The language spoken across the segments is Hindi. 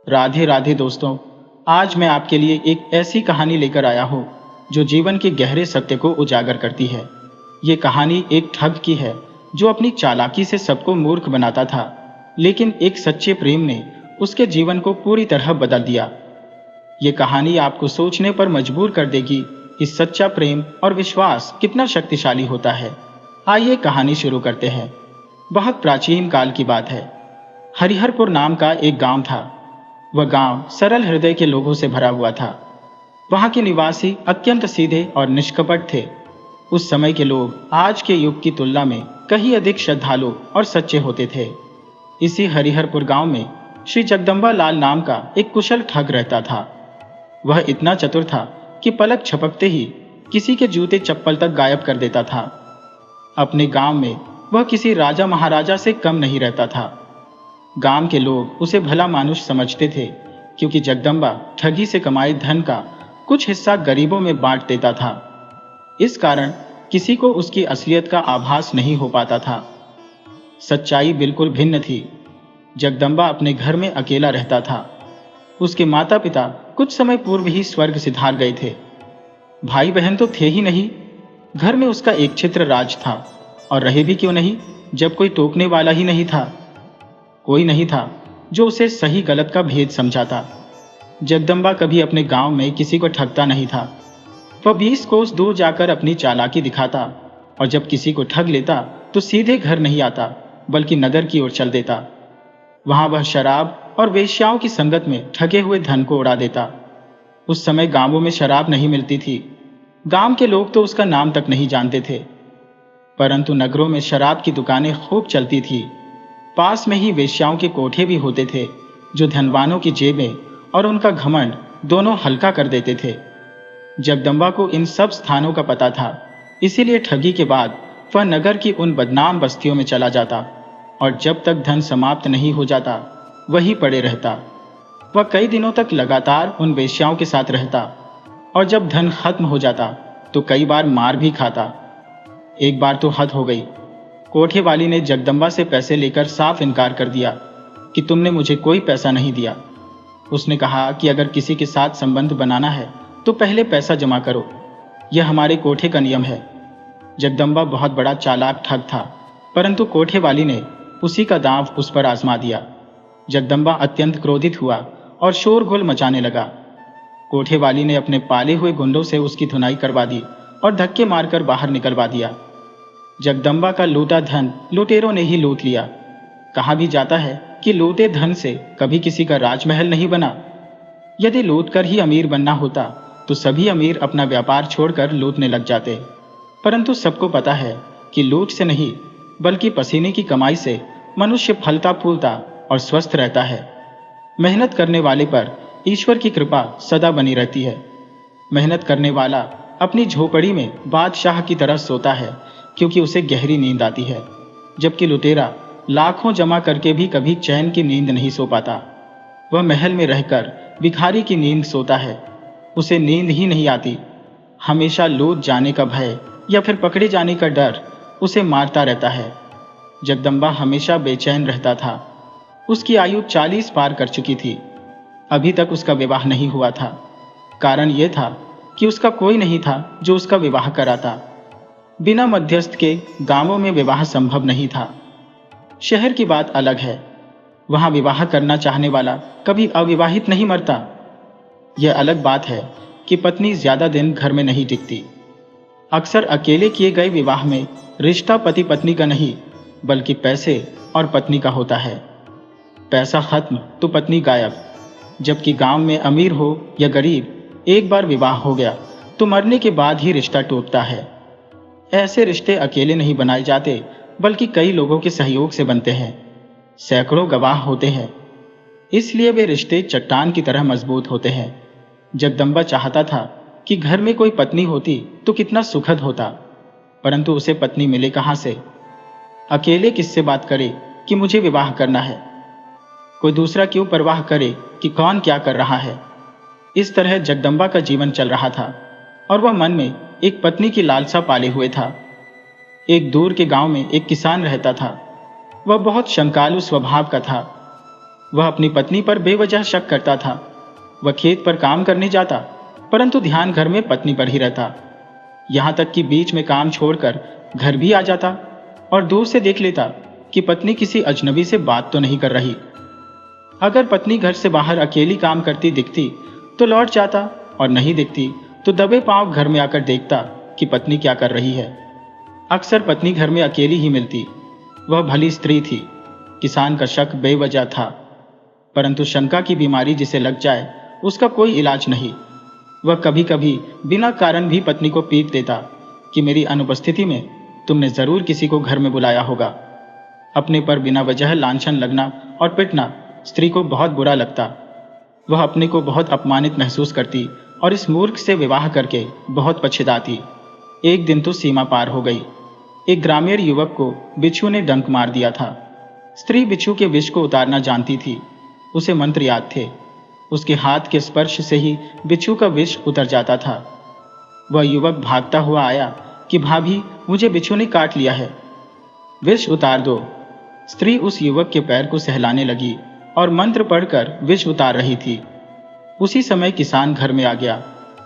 राधे राधे दोस्तों। आज मैं आपके लिए एक ऐसी कहानी लेकर आया हूँ जो जीवन के गहरे सत्य को उजागर करती है। ये कहानी एक ठग की है जो अपनी चालाकी से सबको मूर्ख बनाता था, लेकिन एक सच्चे प्रेम ने उसके जीवन को पूरी तरह बदल दिया। ये कहानी आपको सोचने पर मजबूर कर देगी कि सच्चा प्रेम और विश्वास कितना शक्तिशाली होता है। आइए कहानी शुरू करते हैं। बहुत प्राचीन काल की बात है। हरिहरपुर नाम का एक गांव था। वह गांव सरल हृदय के लोगों से भरा हुआ था। वहां के निवासी अत्यंत सीधे और निष्कपट थे। उस समय के लोग आज के युग की तुलना में कहीं अधिक श्रद्धालु और सच्चे होते थे। इसी हरिहरपुर गांव में श्री जगदम्बा लाल नाम का एक कुशल ठग रहता था। वह इतना चतुर था कि पलक झपकते ही किसी के जूते चप्पल तक गायब कर देता था। अपने गांव में वह किसी राजा महाराजा से कम नहीं रहता था। गांव के लोग उसे भला मानुष समझते थे, क्योंकि जगदम्बा ठगी से कमाए धन का कुछ हिस्सा गरीबों में बांट देता था। इस कारण किसी को उसकी असलियत का आभास नहीं हो पाता था। सच्चाई बिल्कुल भिन्न थी। जगदम्बा अपने घर में अकेला रहता था। उसके माता पिता कुछ समय पूर्व ही स्वर्ग सिधार गए थे। भाई बहन तो थे ही नहीं। घर में उसका एक छित्र राज था, और रहे भी क्यों नहीं जब कोई टोकने वाला ही नहीं था। कोई नहीं था जो उसे सही गलत का भेद समझाता। जगदम्बा कभी अपने गांव में किसी को ठगता नहीं था। वह 20 कोस दूर जाकर अपनी चालाकी दिखाता, और जब किसी को ठग लेता तो सीधे घर नहीं आता, बल्कि नगर की ओर चल देता। वहां वह शराब और वेश्याओं की संगत में ठगे हुए धन को उड़ा देता। उस समय गांवों में शराब नहीं मिलती थी। गांव के लोग तो उसका नाम तक नहीं जानते थे, परंतु नगरों में शराब की दुकानें खूब चलती थी। पास में ही वेश्याओं के कोठे भी होते थे, जो धनवानों की जेबें और उनका घमंड दोनों हल्का कर देते थे। जगदम्बा को इन सब स्थानों का पता था, इसीलिए ठगी के बाद वह नगर की उन बदनाम बस्तियों में चला जाता, और जब तक धन समाप्त नहीं हो जाता वहीं पड़े रहता। वह कई दिनों तक लगातार उन वेश्याओं के साथ रहता, और जब धन खत्म हो जाता तो कई बार मार भी खाता। एक बार तो हद हो गई। कोठे वाली ने जगदम्बा से पैसे लेकर साफ इनकार कर दिया कि तुमने मुझे कोई पैसा नहीं दिया। उसने कहा कि अगर किसी के साथ संबंध बनाना है तो पहले पैसा जमा करो, यह हमारे कोठे का नियम है। जगदम्बा बहुत बड़ा चालाक ठग था, परंतु कोठे वाली ने उसी का दांव उस पर आजमा दिया। जगदम्बा अत्यंत क्रोधित हुआ और शोरगुल मचाने लगा। कोठे वाली ने अपने पाले हुए गुंडों से उसकी धुनाई करवा दी और धक्के मारकर बाहर निकलवा दिया। जगदम्बा का लूटा धन लुटेरों ने ही लूट लिया। कहा भी जाता है कि लूटे धन से कभी किसी का राजमहल नहीं बना। यदि लूट कर ही अमीर बनना होता तो सभी अमीर अपना व्यापार छोड़कर लूटने लग जाते, परंतु सबको पता है कि लूट से नहीं बल्कि पसीने की कमाई से मनुष्य फलता फूलता और स्वस्थ रहता है। मेहनत करने वाले पर ईश्वर की कृपा सदा बनी रहती है। मेहनत करने वाला अपनी झोपड़ी में बादशाह की तरह सोता है, क्योंकि उसे गहरी नींद आती है, जबकि लुटेरा लाखों जमा करके भी कभी चैन की नींद नहीं सो पाता। वह महल में रहकर भिखारी की नींद सोता है, उसे नींद ही नहीं आती। हमेशा लूट जाने का भय या फिर पकड़े जाने का डर उसे मारता रहता है। जगदम्बा हमेशा बेचैन रहता था। उसकी आयु 40 पार कर चुकी थी। अभी तक उसका विवाह नहीं हुआ था। कारण यह था कि उसका कोई नहीं था जो उसका विवाह कराता। बिना मध्यस्थ के गांवों में विवाह संभव नहीं था। शहर की बात अलग है। वहां विवाह करना चाहने वाला कभी अविवाहित नहीं मरता। यह अलग बात है कि पत्नी ज्यादा दिन घर में नहीं टिकती। अक्सर अकेले किए गए विवाह में रिश्ता पति पत्नी का नहीं बल्कि पैसे और पत्नी का होता है। पैसा खत्म तो पत्नी गायब। जबकि गांव में अमीर हो या गरीब, एक बार विवाह हो गया तो मरने के बाद ही रिश्ता टूटता है। ऐसे रिश्ते अकेले नहीं बनाए जाते, बल्कि कई लोगों के सहयोग से बनते हैं। सैकड़ों गवाह होते हैं, इसलिए वे रिश्ते चट्टान की तरह मजबूत होते हैं। जगदम्बा चाहता था कि घर में कोई पत्नी होती तो कितना सुखद होता, परंतु उसे पत्नी मिले कहां से। अकेले किससे बात करे कि मुझे विवाह करना है। कोई दूसरा क्यों परवाह करे कि कौन क्या कर रहा है। इस तरह जगदम्बा का जीवन चल रहा था, और वह मन में एक पत्नी की लालसा पाले हुए था। एक दूर के गांव में एक किसान रहता था। वह बहुत शंकालु स्वभाव का था। वह अपनी पत्नी पर बेवजह शक करता था। वह खेत पर काम करने जाता, परंतु ध्यान घर में पत्नी पर ही रहता। यहाँ तक कि बीच में काम छोड़कर घर भी आ जाता और दूर से देख लेता कि पत्नी किसी अजनबी से बात तो नहीं कर रही। अगर पत्नी घर से बाहर अकेली काम करती दिखती तो लौट जाता, और नहीं दिखती तो दबे पांव घर में आकर देखता कि पत्नी क्या कर रही है। अक्सर पत्नी घर में अकेली ही मिलती। वह भली स्त्री थी। किसान का शक बेवजह था, परंतु शंका की बीमारी जिसे लग जाए उसका कोई इलाज नहीं। वह कभी कभी बिना कारण भी पत्नी को पीट देता कि मेरी अनुपस्थिति में तुमने जरूर किसी को घर में बुलाया होगा। अपने पर बिना वजह लांछन लगना और पिटना स्त्री को बहुत बुरा लगता। वह अपने को बहुत अपमानित महसूस करती और इस मूर्ख से विवाह करके बहुत पछताती। एक दिन तो सीमा पार हो गई। एक ग्रामीण युवक को बिच्छू ने डंक मार दिया था। स्त्री बिच्छू के विष को उतारना जानती थी। उसे मंत्र याद थे। उसके हाथ के स्पर्श से ही बिच्छू का विष उतर जाता था। वह युवक भागता हुआ आया कि भाभी, मुझे बिच्छू ने काट लिया है, विष उतार दो। स्त्री उस युवक के पैर को सहलाने लगी और मंत्र पढ़कर विष उतार रही थी। उसी समय किसान घर में आ गया,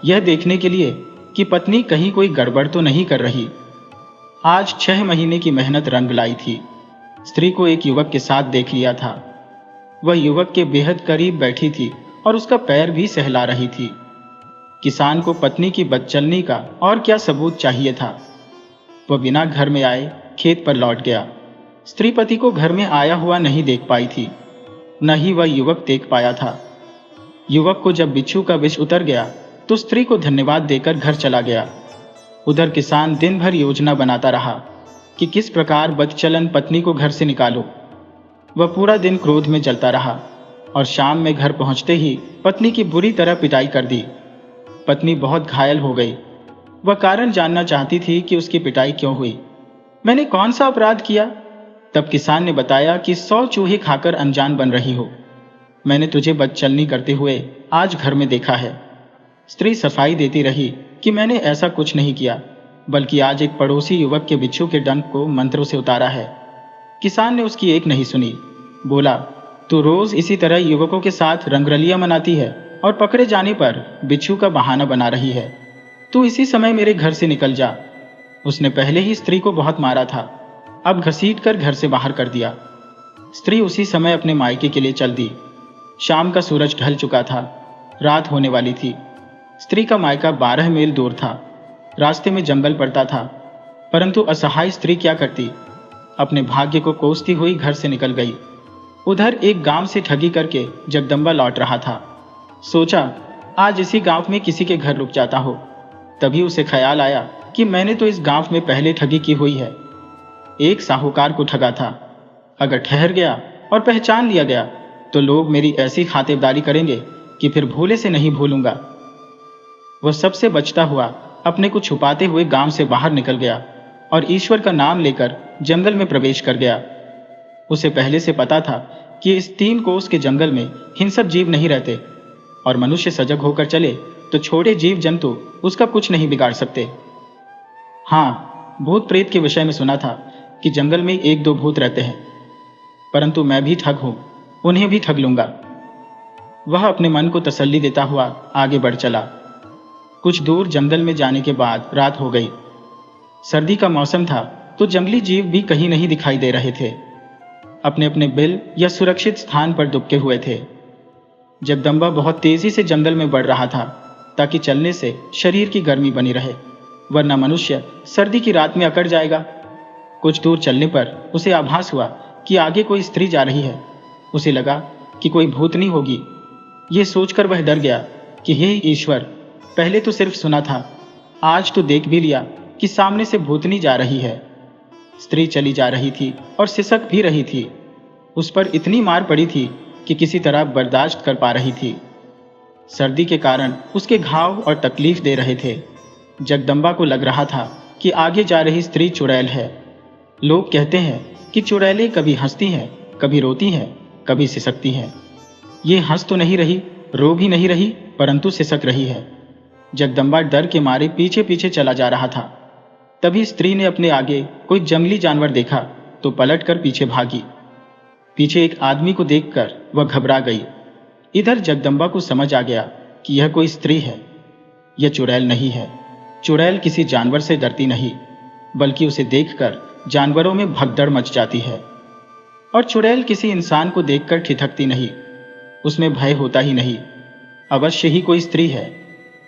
यह देखने के लिए कि पत्नी कहीं कोई गड़बड़ तो नहीं कर रही। आज 6 महीने की मेहनत रंग लाई थी। स्त्री को एक युवक के साथ देख लिया था। वह युवक के बेहद करीब बैठी थी और उसका पैर भी सहला रही थी। किसान को पत्नी की बदचलनी का और क्या सबूत चाहिए था। वह बिना घर में आए खेत पर लौट गया। स्त्री पति को घर में आया हुआ नहीं देख पाई थी, न ही वह युवक देख पाया था। युवक को जब बिच्छू का विष उतर गया तो स्त्री को धन्यवाद देकर घर चला गया। उधर किसान दिन भर योजना बनाता रहा कि किस प्रकार बदचलन पत्नी को घर से निकालो। वह पूरा दिन क्रोध में जलता रहा और शाम में घर पहुंचते ही पत्नी की बुरी तरह पिटाई कर दी। पत्नी बहुत घायल हो गई। वह कारण जानना चाहती थी कि उसकी पिटाई क्यों हुई। मैंने कौन सा अपराध किया? तब किसान ने बताया कि 100 चूहे खाकर अनजान बन रही हो। मैंने तुझे बदचलनी करते हुए आज घर में देखा है। स्त्री सफाई देती रही कि मैंने ऐसा कुछ नहीं किया, बल्कि आज एक पड़ोसी युवक के बिच्छू के डंक को मंत्रों से उतारा है। किसान ने उसकी एक नहीं सुनी। बोला, तू रोज इसी तरह युवकों के साथ रंगरलियां मनाती है और पकड़े जाने पर बिच्छू का बहाना बना रही है। तू इसी समय मेरे घर से निकल जा। उसने पहले ही स्त्री को बहुत मारा था, अब घसीट कर घर से बाहर कर दिया। स्त्री उसी समय अपने मायके के लिए चल दी। शाम का सूरज ढल चुका था, रात होने वाली थी। स्त्री का मायका 12 मील दूर था। रास्ते में जंगल पड़ता था, परंतु असहाय स्त्री क्या करती, अपने भाग्य को कोसती हुई घर से निकल गई। उधर एक गांव से ठगी करके जगदम्बा लौट रहा था। सोचा आज इसी गांव में किसी के घर रुक जाता हो। तभी उसे ख्याल आया कि मैंने तो इस गांव में पहले ठगी की हुई है। एक साहूकार को ठगा था। अगर ठहर गया और पहचान लिया गया तो लोग मेरी ऐसी खातिरदारी करेंगे कि फिर भूले से नहीं भूलूंगा। वह सबसे बचता हुआ अपने को छुपाते हुए गांव से बाहर निकल गया और ईश्वर का नाम लेकर जंगल में प्रवेश कर गया। उसे पहले से पता था कि इस 3 कोस के जंगल में हिंसक जीव नहीं रहते और मनुष्य सजग होकर चले तो छोटे जीव जंतु उसका कुछ नहीं बिगाड़ सकते। हाँ, भूत प्रेत के विषय में सुना था कि जंगल में 1-2 भूत रहते हैं, परंतु मैं भी ठग हूं, उन्हें भी ठग लूंगा। वह अपने मन को तसल्ली देता हुआ आगे बढ़ चला। कुछ दूर जंगल में जाने के बाद रात हो गई। सर्दी का मौसम था तो जंगली जीव भी कहीं नहीं दिखाई दे रहे थे। अपने अपने बिल या सुरक्षित स्थान पर दुबके हुए थे। जगदम्बा बहुत तेजी से जंगल में बढ़ रहा था ताकि चलने से शरीर की गर्मी बनी रहे, वरना मनुष्य सर्दी की रात में अकड़ जाएगा। कुछ दूर चलने पर उसे आभास हुआ कि आगे कोई स्त्री जा रही है। उसे लगा कि कोई भूतनी होगी। ये सोचकर वह डर गया कि हे ईश्वर, पहले तो सिर्फ सुना था, आज तो देख भी लिया कि सामने से भूतनी जा रही है। स्त्री चली जा रही थी और सिसक भी रही थी। उस पर इतनी मार पड़ी थी कि किसी तरह बर्दाश्त कर पा रही थी। सर्दी के कारण उसके घाव और तकलीफ दे रहे थे। जगदम्बा को लग रहा था कि आगे जा रही स्त्री चुड़ैल है। लोग कहते हैं कि चुड़ैलें कभी हंसती हैं, कभी रोती हैं, कभी सिसकती हैं। ये हंस तो नहीं रही, रो भी नहीं रही, परंतु सिसक रही है। जगदम्बा डर के मारे पीछे पीछे चला जा रहा था। तभी स्त्री ने अपने आगे कोई जंगली जानवर देखा तो पलट कर पीछे भागी। पीछे एक आदमी को देखकर वह घबरा गई। इधर जगदम्बा को समझ आ गया कि यह कोई स्त्री है। यह चुड़ैल नहीं है। चुड़ैल किसी जानवर से डरती नहीं, बल्कि उसे देखकर जानवरों में भगदड़ मच जाती है। और चुड़ैल किसी इंसान को देखकर ठिठकती नहीं, उसमें भय होता ही नहीं। अवश्य ही कोई स्त्री है।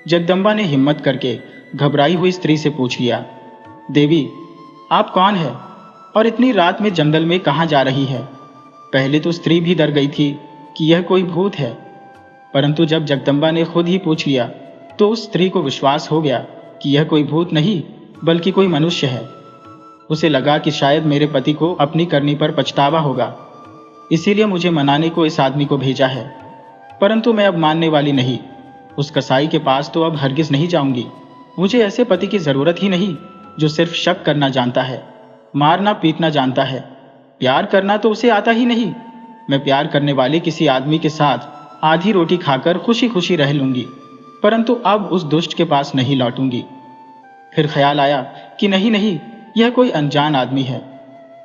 जगदम्बा ने हिम्मत करके घबराई हुई स्त्री से पूछ लिया, देवी, आप कौन है और इतनी रात में जंगल में कहाँ जा रही है? पहले तो स्त्री भी डर गई थी कि यह कोई भूत है, परंतु जब जगदम्बा ने खुद ही पूछ लिया तो उस स्त्री को विश्वास हो गया कि यह कोई भूत नहीं बल्कि कोई मनुष्य है। उसे लगा कि शायद मेरे पति को अपनी करनी पर पछतावा होगा, इसीलिए मुझे मनाने को इस आदमी को भेजा है। परंतु मैं अब मानने वाली नहीं। उस कसाई के पास तो अब हरगिज नहीं जाऊंगी। मुझे ऐसे पति की जरूरत ही नहीं जो सिर्फ शक करना जानता है, मारना पीटना जानता है। प्यार करना तो उसे आता ही नहीं। मैं प्यार करने वाले किसी आदमी के साथ आधी रोटी खाकर खुशी खुशी रह लूंगी, परंतु अब उस दुष्ट के पास नहीं लौटूंगी। फिर ख्याल आया कि नहीं, यह कोई अनजान आदमी है,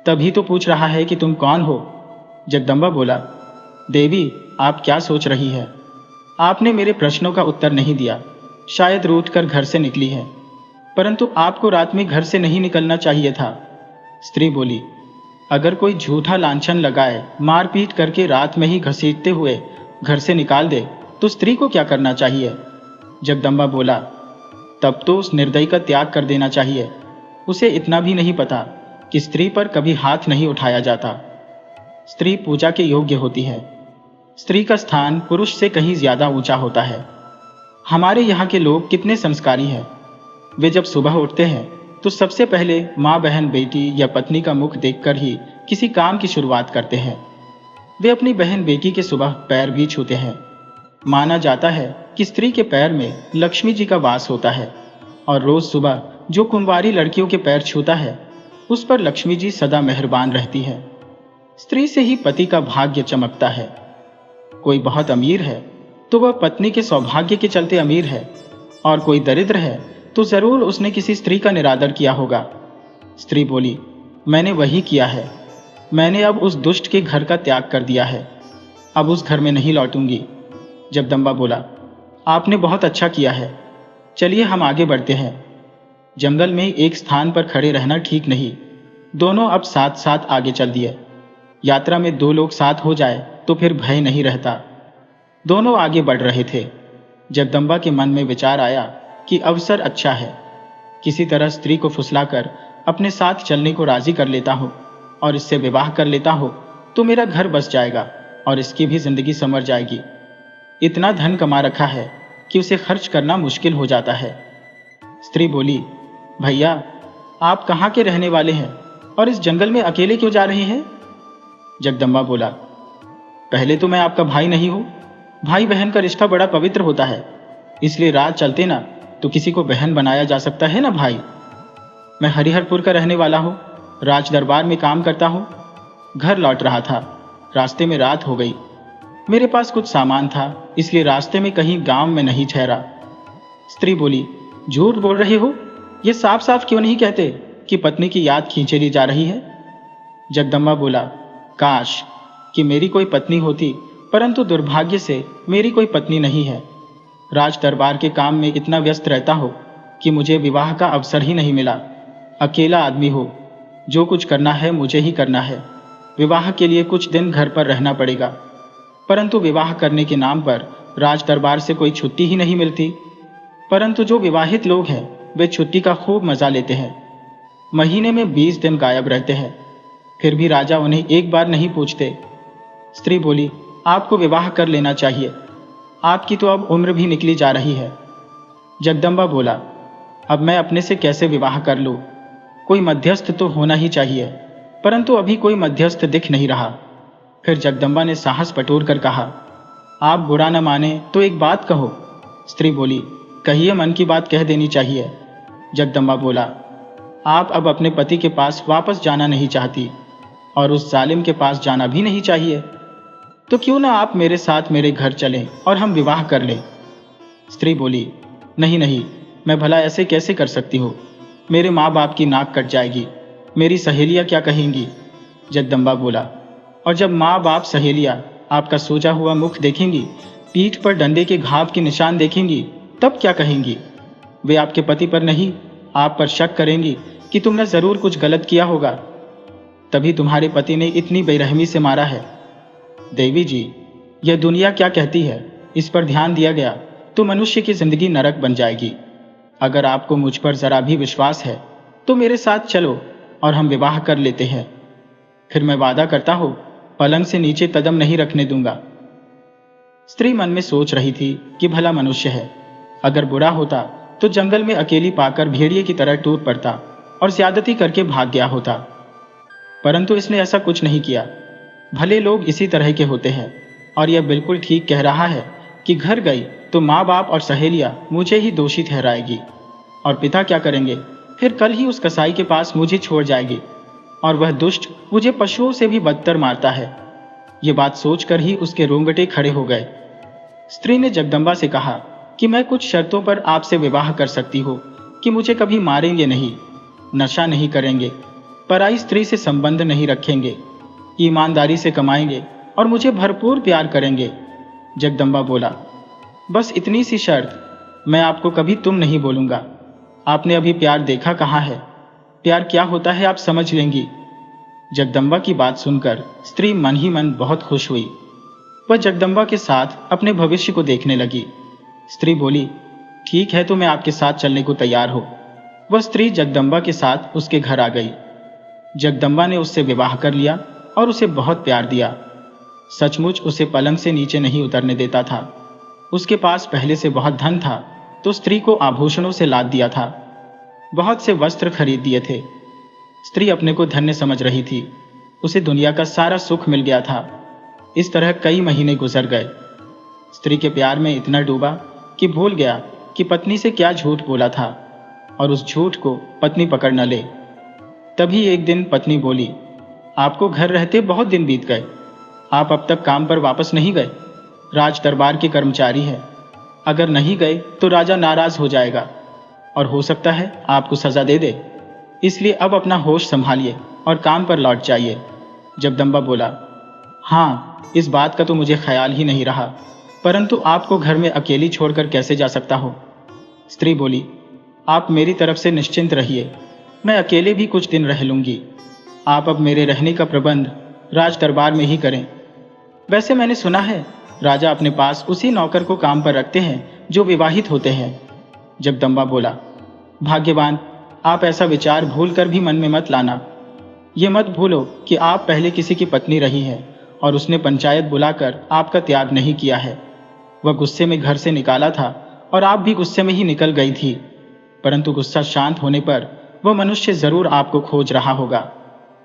तभी तो पूछ रहा है कि तुम कौन हो। जगदम्बा बोला, देवी, आप क्या सोच रही है? आपने मेरे प्रश्नों का उत्तर नहीं दिया। शायद रूठ कर घर से निकली है, परंतु आपको रात में घर से नहीं निकलना चाहिए था। स्त्री बोली, अगर कोई झूठा लांछन लगाए, मारपीट करके रात में ही घसीटते हुए घर से निकाल दे तो स्त्री को क्या करना चाहिए? जगदम्बा बोला, तब तो उस निर्दयी का त्याग कर देना चाहिए। उसे इतना भी नहीं पता कि स्त्री पर कभी हाथ नहीं उठाया जाता। स्त्री पूजा के योग्य होती है। स्त्री का स्थान पुरुष से कहीं ज्यादा ऊंचा होता है। हमारे यहाँ के लोग कितने संस्कारी हैं। वे जब सुबह उठते हैं तो सबसे पहले माँ, बहन, बेटी या पत्नी का मुख देखकर ही किसी काम की शुरुआत करते हैं। वे अपनी बहन बेटी के सुबह पैर भी छूते हैं। माना जाता है कि स्त्री के पैर में लक्ष्मी जी का वास होता है, और रोज सुबह जो कुंवारी लड़कियों के पैर छूता है उस पर लक्ष्मी जी सदा मेहरबान रहती है। स्त्री से ही पति का भाग्य चमकता है। कोई बहुत अमीर है तो वह पत्नी के सौभाग्य के चलते अमीर है, और कोई दरिद्र है तो जरूर उसने किसी स्त्री का निरादर किया होगा। स्त्री बोली, मैंने वही किया है। मैंने अब उस दुष्ट के घर का त्याग कर दिया है। अब उस घर में नहीं लौटूंगी। जगदम्बा बोला, आपने बहुत अच्छा किया है। चलिए हम आगे बढ़ते हैं। जंगल में एक स्थान पर खड़े रहना ठीक नहीं। दोनों अब साथ साथ आगे चल दिए। यात्रा में दो लोग साथ हो जाए तो फिर भय नहीं रहता। दोनों आगे बढ़ रहे थे। जगदम्बा के मन में विचार आया कि अवसर अच्छा है। किसी तरह स्त्री को फुसलाकर अपने साथ चलने को राजी कर लेता हूँ और इससे विवाह कर लेता हूँ तो मेरा घर बस जाएगा और इसकी भी जिंदगी संवर जाएगी। इतना धन कमा रखा है कि उसे खर्च करना मुश्किल हो जाता है। स्त्री बोली, भैया, आप कहाँ के रहने वाले हैं और इस जंगल में अकेले क्यों जा रहे हैं? जगदम्बा बोला, पहले तो मैं आपका भाई नहीं हूँ। भाई बहन का रिश्ता बड़ा पवित्र होता है, इसलिए रात चलते ना तो किसी को बहन बनाया जा सकता है ना भाई। मैं हरिहरपुर का रहने वाला हूँ, राज दरबार में काम करता हूँ। घर लौट रहा था, रास्ते में रात हो गई। मेरे पास कुछ सामान था, इसलिए रास्ते में कहीं गांव में नहीं ठहरा। स्त्री बोली, झूठ बोल रहे हो। ये साफ साफ क्यों नहीं कहते कि पत्नी की याद खींचे ली जा रही है? जगदम्बा बोला, काश कि मेरी कोई पत्नी होती, परंतु दुर्भाग्य से मेरी कोई पत्नी नहीं है। राज दरबार के काम में इतना व्यस्त रहता हो कि मुझे विवाह का अवसर ही नहीं मिला। अकेला आदमी हो, जो कुछ करना है मुझे ही करना है। विवाह के लिए कुछ दिन घर पर रहना पड़ेगा, परंतु विवाह करने के नाम पर राज दरबार से कोई छुट्टी ही नहीं मिलती। परंतु जो विवाहित लोग हैं वे छुट्टी का खूब मजा लेते हैं। महीने में 20 दिन गायब रहते हैं, फिर भी राजा उन्हें एक बार नहीं पूछते। स्त्री बोली, आपको विवाह कर लेना चाहिए। आपकी तो अब उम्र भी निकली जा रही है। जगदम्बा बोला, अब मैं अपने से कैसे विवाह कर लूँ? कोई मध्यस्थ तो होना ही चाहिए, परंतु अभी कोई मध्यस्थ दिख नहीं रहा। फिर जगदम्बा ने साहस बटोर कर कहा, आप बुरा न माने तो एक बात कहो। स्त्री बोली, कहिए, मन की बात कह देनी चाहिए। जगदम्बा बोला, आप अब अपने पति के पास वापस जाना नहीं चाहती और उस जालिम के पास जाना भी नहीं चाहिए, तो क्यों ना आप मेरे साथ मेरे घर चलें और हम विवाह कर लें। स्त्री बोली, नहीं, मैं भला ऐसे कैसे कर सकती हूँ? मेरे माँ बाप की नाक कट जाएगी, मेरी सहेलियाँ क्या कहेंगी? जगदम्बा बोला, और जब माँ बाप सहेलियाँ आपका सोजा हुआ मुख देखेंगी, पीठ पर डंडे के घाव के निशान देखेंगी, तब क्या कहेंगी? वे आपके पति पर नहीं, आप पर शक करेंगी कि तुमने जरूर कुछ गलत किया होगा, तभी तुम्हारे पति ने इतनी बेरहमी से मारा है। देवी जी, यह दुनिया क्या कहती है, इस पर ध्यान दिया गया तो मनुष्य की जिंदगी नरक बन जाएगी। अगर आपको मुझ पर जरा भी विश्वास है तो मेरे साथ चलो और हम विवाह कर लेते हैं। फिर मैं वादा करता हूं, पलंग से नीचे कदम नहीं रखने दूंगा। स्त्री मन में सोच रही थी कि भला मनुष्य है, अगर बुरा होता तो जंगल में अकेली पाकर भेड़िए की तरह टूट पड़ता और ज्यादती करके भाग गया होता, परंतु इसने ऐसा कुछ नहीं किया। भले लोग इसी तरह के होते हैं, और यह बिल्कुल ठीक कह रहा है कि घर गई तो माँ बाप और सहेलियां मुझे ही दोषी ठहराएगी, और पिता क्या करेंगे? फिर कल ही उस कसाई के पास मुझे छोड़ जाएगी, और वह दुष्ट मुझे पशुओं से भी बदतर मारता है। ये बात सोचकर ही उसके रोंगटे खड़े हो गए। स्त्री ने जगदम्बा से कहा कि मैं कुछ शर्तों पर आपसे विवाह कर सकती हूँ कि मुझे कभी मारेंगे नहीं, नशा नहीं करेंगे, पराई स्त्री से संबंध नहीं रखेंगे, ईमानदारी से कमाएंगे और मुझे भरपूर प्यार करेंगे। जगदम्बा बोला, बस इतनी सी शर्त, मैं आपको कभी तुम नहीं बोलूंगा। आपने अभी प्यार देखा कहाँ है? प्यार क्या होता है आप समझ लेंगी। जगदम्बा की बात सुनकर स्त्री मन ही मन बहुत खुश हुई। वह जगदम्बा के साथ अपने भविष्य को देखने लगी। स्त्री बोली, ठीक है, तो मैं आपके साथ चलने को तैयार हूं। वह स्त्री जगदम्बा के साथ उसके घर आ गई। जगदम्बा ने उससे विवाह कर लिया और उसे बहुत प्यार दिया। सचमुच उसे पलंग से नीचे नहीं उतरने देता था। उसके पास पहले से बहुत धन था, तो स्त्री को आभूषणों से लाद दिया था, बहुत से वस्त्र खरीद दिए थे। स्त्री अपने को धन्य समझ रही थी, उसे दुनिया का सारा सुख मिल गया था। इस तरह कई महीने गुजर गए। स्त्री के प्यार में इतना डूबा कि भूल गया कि पत्नी से क्या झूठ बोला था, और उस झूठ को पत्नी पकड़ न ले। तभी एक दिन पत्नी बोली, आपको घर रहते बहुत दिन बीत गए, आप अब तक काम पर वापस नहीं गए। राज दरबार के कर्मचारी है, अगर नहीं गए तो राजा नाराज हो जाएगा और हो सकता है आपको सजा दे दे, इसलिए अब अपना होश संभालिए और काम पर लौट जाइए। जगदम्बा बोला, हाँ, इस बात का तो मुझे ख्याल ही नहीं रहा, परंतु आपको घर में अकेली छोड़कर कैसे जा सकता हो? स्त्री बोली, आप मेरी तरफ से निश्चिंत रहिए, मैं अकेले भी कुछ दिन रह लूंगी। आप अब मेरे रहने का प्रबंध राज दरबार में ही करें। वैसे मैंने सुना है राजा अपने पास उसी नौकर को काम पर रखते हैं जो विवाहित होते हैं। जगदम्बा बोला, भाग्यवान, आप ऐसा विचार भूल कर भी मन में मत लाना। ये मत भूलो कि आप पहले किसी की पत्नी रही हैं और उसने पंचायत बुलाकर आपका त्याग नहीं किया है। वह गुस्से में घर से निकाला था और आप भी गुस्से में ही निकल गई थी, परंतु गुस्सा शांत होने पर वह मनुष्य जरूर आपको खोज रहा होगा।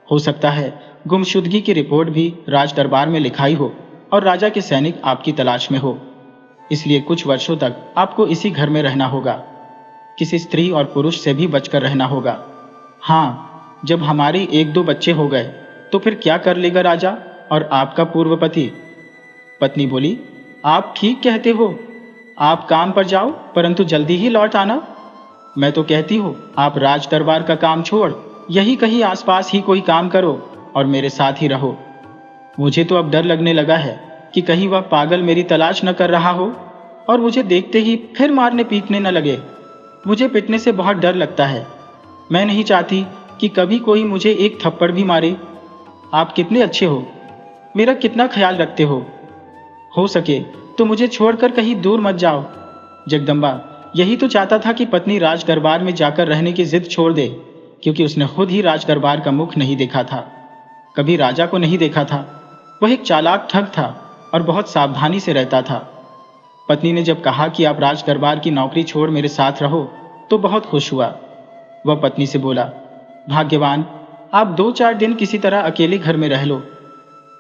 हो सकता है गुमशुदगी की रिपोर्ट भी राज दरबार में लिखाई हो और राजा के सैनिक आपकी तलाश में हो, इसलिए कुछ वर्षों तक आपको इसी घर में रहना होगा। किसी स्त्री और पुरुष से भी बचकर रहना होगा। हाँ, जब हमारे 1-2 बच्चे हो गए तो फिर क्या कर लेगा राजा और आपका पूर्व पति? पत्नी बोली, आप ठीक कहते हो, आप काम पर जाओ परंतु जल्दी ही लौट आना। मैं तो कहती हूँ आप राज दरबार का काम छोड़ यही कहीं आसपास ही कोई काम करो और मेरे साथ ही रहो। मुझे तो अब डर लगने लगा है कि कहीं वह पागल मेरी तलाश न कर रहा हो और मुझे देखते ही फिर मारने पीटने न लगे। मुझे पिटने से बहुत डर लगता है। मैं नहीं चाहती कि कभी कोई मुझे एक थप्पड़ भी मारे। आप कितने अच्छे हो, मेरा कितना ख्याल रखते हो सके तो मुझे छोड़कर कहीं दूर मत जाओ। जगदम्बा यही तो चाहता था कि पत्नी राज दरबार में जाकर रहने की जिद छोड़ दे, क्योंकि उसने खुद ही राज दरबार का मुख नहीं देखा था, कभी राजा को नहीं देखा था। वह एक चालाक ठग था और बहुत सावधानी से रहता था। पत्नी ने जब कहा कि आप राज दरबार की नौकरी छोड़ मेरे साथ रहो तो बहुत खुश हुआ। वह पत्नी से बोला, भाग्यवान, आप 2-4 दिन किसी तरह अकेले घर में रह लो।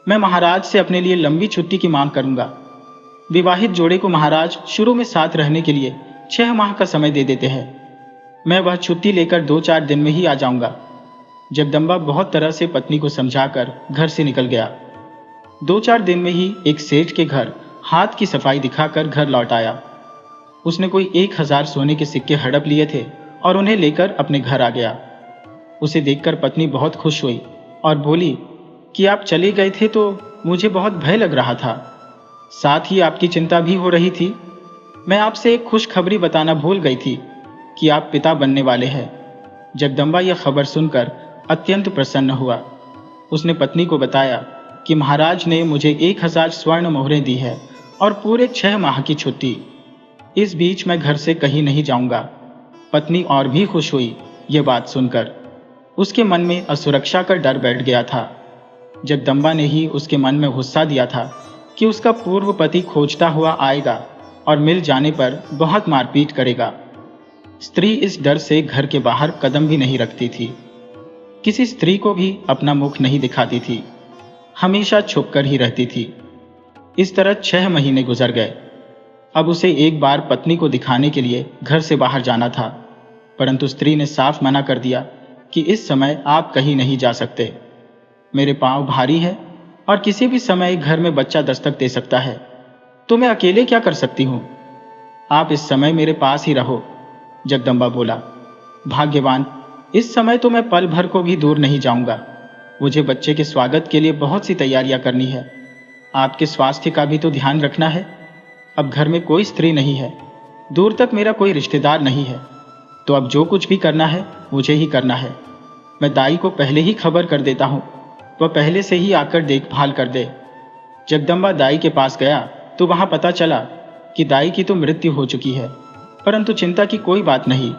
मैं महाराज से अपने लिए लंबी छुट्टी की मांग करूंगा। विवाहित जोड़े को महाराज शुरू में साथ रहने के लिए 6 माह का समय दे देते हैं। मैं वह छुट्टी लेकर 2-4 दिन में ही आ जाऊंगा। जगदम्बा बहुत तरह से पत्नी को समझाकर घर से निकल गया। 2-4 दिन में ही एक सेठ के घर हाथ की सफाई दिखाकर घर लौट आया। उसने कोई 1000 सोने के सिक्के हड़प लिए थे और उन्हें लेकर अपने घर आ गया। उसे देखकर पत्नी बहुत खुश हुई और बोली, कि आप चले गए थे तो मुझे बहुत भय लग रहा था। साथ ही आपकी चिंता भी हो रही थी। मैं आपसे एक खुशखबरी बताना भूल गई थी कि आप पिता बनने वाले हैं। जगदम्बा यह खबर सुनकर अत्यंत प्रसन्न हुआ। उसने पत्नी को बताया कि महाराज ने मुझे 1000 स्वर्ण मोहरें दी है और पूरे 6 माह की छुट्टी। इस बीच मैं घर से कहीं नहीं जाऊंगा। पत्नी और भी खुश हुई ये बात सुनकर। उसके मन में असुरक्षा का डर बैठ गया था। जगदम्बा ने ही उसके मन में गुस्सा दिया था कि उसका पूर्व पति खोजता हुआ आएगा और मिल जाने पर बहुत मारपीट करेगा। स्त्री इस डर से घर के बाहर कदम भी नहीं रखती थी। किसी स्त्री को भी अपना मुख नहीं दिखाती थी, हमेशा छुपकर ही रहती थी। इस तरह 6 महीने गुजर गए। अब उसे एक बार पत्नी को दिखाने के लिए घर से बाहर जाना था, परंतु स्त्री ने साफ मना कर दिया कि इस समय आप कहीं नहीं जा सकते। मेरे पांव भारी है और किसी भी समय घर में बच्चा दस्तक दे सकता है, तो मैं अकेले क्या कर सकती हूँ। आप इस समय मेरे पास ही रहो। जगदम्बा बोला, भाग्यवान, इस समय तो मैं पल भर को भी दूर नहीं जाऊंगा। मुझे बच्चे के स्वागत के लिए बहुत सी तैयारियां करनी है। आपके स्वास्थ्य का भी तो ध्यान रखना है। अब घर में कोई स्त्री नहीं है, दूर तक मेरा कोई रिश्तेदार नहीं है, तो अब जो कुछ भी करना है मुझे ही करना है। मैं दाई को पहले ही खबर कर देता हूँ, वह पहले से ही आकर देखभाल कर दे। जगदम्बा दाई के पास गया तो वहां पता चला कि दाई की तो मृत्यु हो चुकी है, परंतु चिंता की कोई बात नहीं।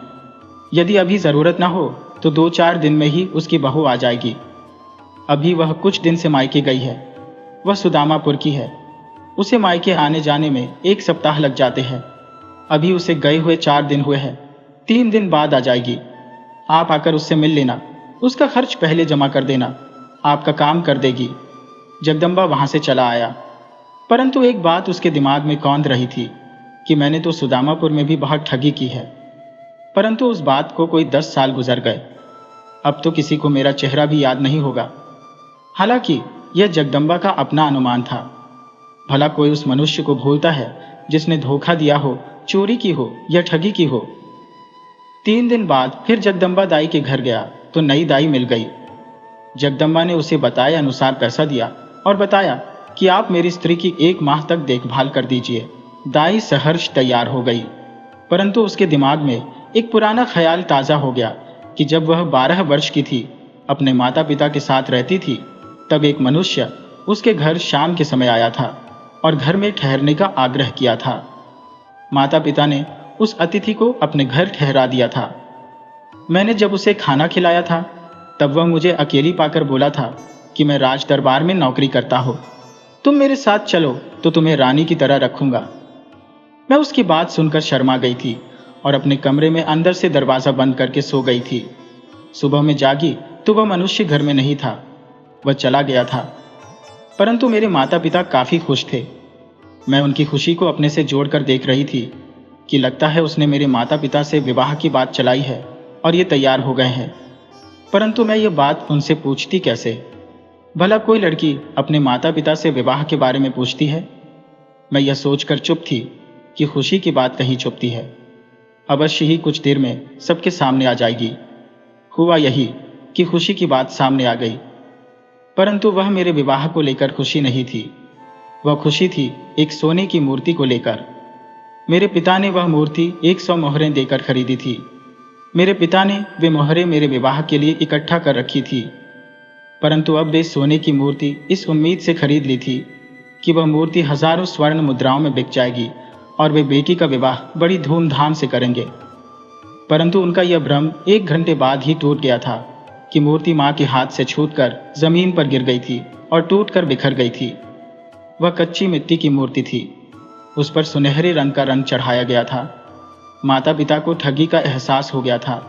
यदि अभी जरूरत ना हो तो 2-4 दिन में ही उसकी बहू आ जाएगी। अभी वह कुछ दिन से मायके गई है। वह सुदामापुर की है। उसे मायके आने जाने में 1 सप्ताह लग जाते हैं। अभी उसे गए हुए 4 दिन हुए हैं। 3 दिन बाद आ जाएगी। आप आकर उससे मिल लेना। उसका खर्च पहले जमा कर देना, आपका काम कर देगी। जगदम्बा वहां से चला आया, परंतु एक बात उसके दिमाग में कौंध रही थी कि मैंने तो सुदामापुर में भी बहुत ठगी की है। परंतु उस बात को कोई 10 साल गुजर गए। अब तो किसी को मेरा चेहरा भी याद नहीं होगा। हालांकि यह जगदम्बा का अपना अनुमान था। भला कोई उस मनुष्य को भूलता है जिसने धोखा दिया हो, चोरी की हो या ठगी की हो। 3 दिन बाद फिर जगदम्बा दाई के घर गया तो नई दाई मिल गई। जगदम्बा ने उसे बताए अनुसार पैसा दिया और बताया कि आप मेरी स्त्री की 1 माह तक देखभाल कर दीजिए। दाई सहर्ष तैयार हो गई, परंतु उसके दिमाग में एक पुराना ख्याल ताज़ा हो गया कि जब वह 12 वर्ष की थी, अपने माता पिता के साथ रहती थी, तब एक मनुष्य उसके घर शाम के समय आया था और घर में ठहरने का आग्रह किया था। माता पिता ने उस अतिथि को अपने घर ठहरा दिया था। मैंने जब उसे खाना खिलाया था तब वह मुझे अकेली पाकर बोला था कि मैं राज दरबार में नौकरी करता हूँ, तुम मेरे साथ चलो तो तुम्हें रानी की तरह रखूंगा। मैं उसकी बात सुनकर शर्मा गई थी और अपने कमरे में अंदर से दरवाज़ा बंद करके सो गई थी। सुबह में जागी तो वह मनुष्य घर में नहीं था, वह चला गया था। परंतु मेरे माता पिता काफ़ी खुश थे। मैं उनकी खुशी को अपने से जोड़कर देख रही थी कि लगता है उसने मेरे माता पिता से विवाह की बात चलाई है और ये तैयार हो गए हैं। परंतु मैं ये बात उनसे पूछती कैसे? भला कोई लड़की अपने माता पिता से विवाह के बारे में पूछती है? मैं यह सोचकर चुप थी कि खुशी की बात कहीं छुपती है, अवश्य ही कुछ देर में सबके सामने आ जाएगी। हुआ यही कि खुशी की बात सामने आ गई, परंतु वह मेरे विवाह को लेकर खुशी नहीं थी। वह खुशी थी एक सोने की मूर्ति को लेकर। मेरे पिता ने वह मूर्ति 100 मोहरें देकर खरीदी थी। मेरे पिता ने वे मोहरें मेरे विवाह के लिए इकट्ठा कर रखी थी, परंतु अब वे सोने की मूर्ति इस उम्मीद से खरीद ली थी कि वह मूर्ति हजारों स्वर्ण मुद्राओं में बिक जाएगी और वे बेटी का विवाह बड़ी धूमधाम से करेंगे। परंतु उनका यह भ्रम 1 घंटे बाद ही टूट गया था कि मूर्ति माँ के हाथ से छूटकर जमीन पर गिर गई थी और टूटकर बिखर गई थी। वह कच्ची मिट्टी की मूर्ति थी। उस पर सुनहरे रंग का रंग चढ़ाया गया था। माता पिता को ठगी का एहसास हो गया था।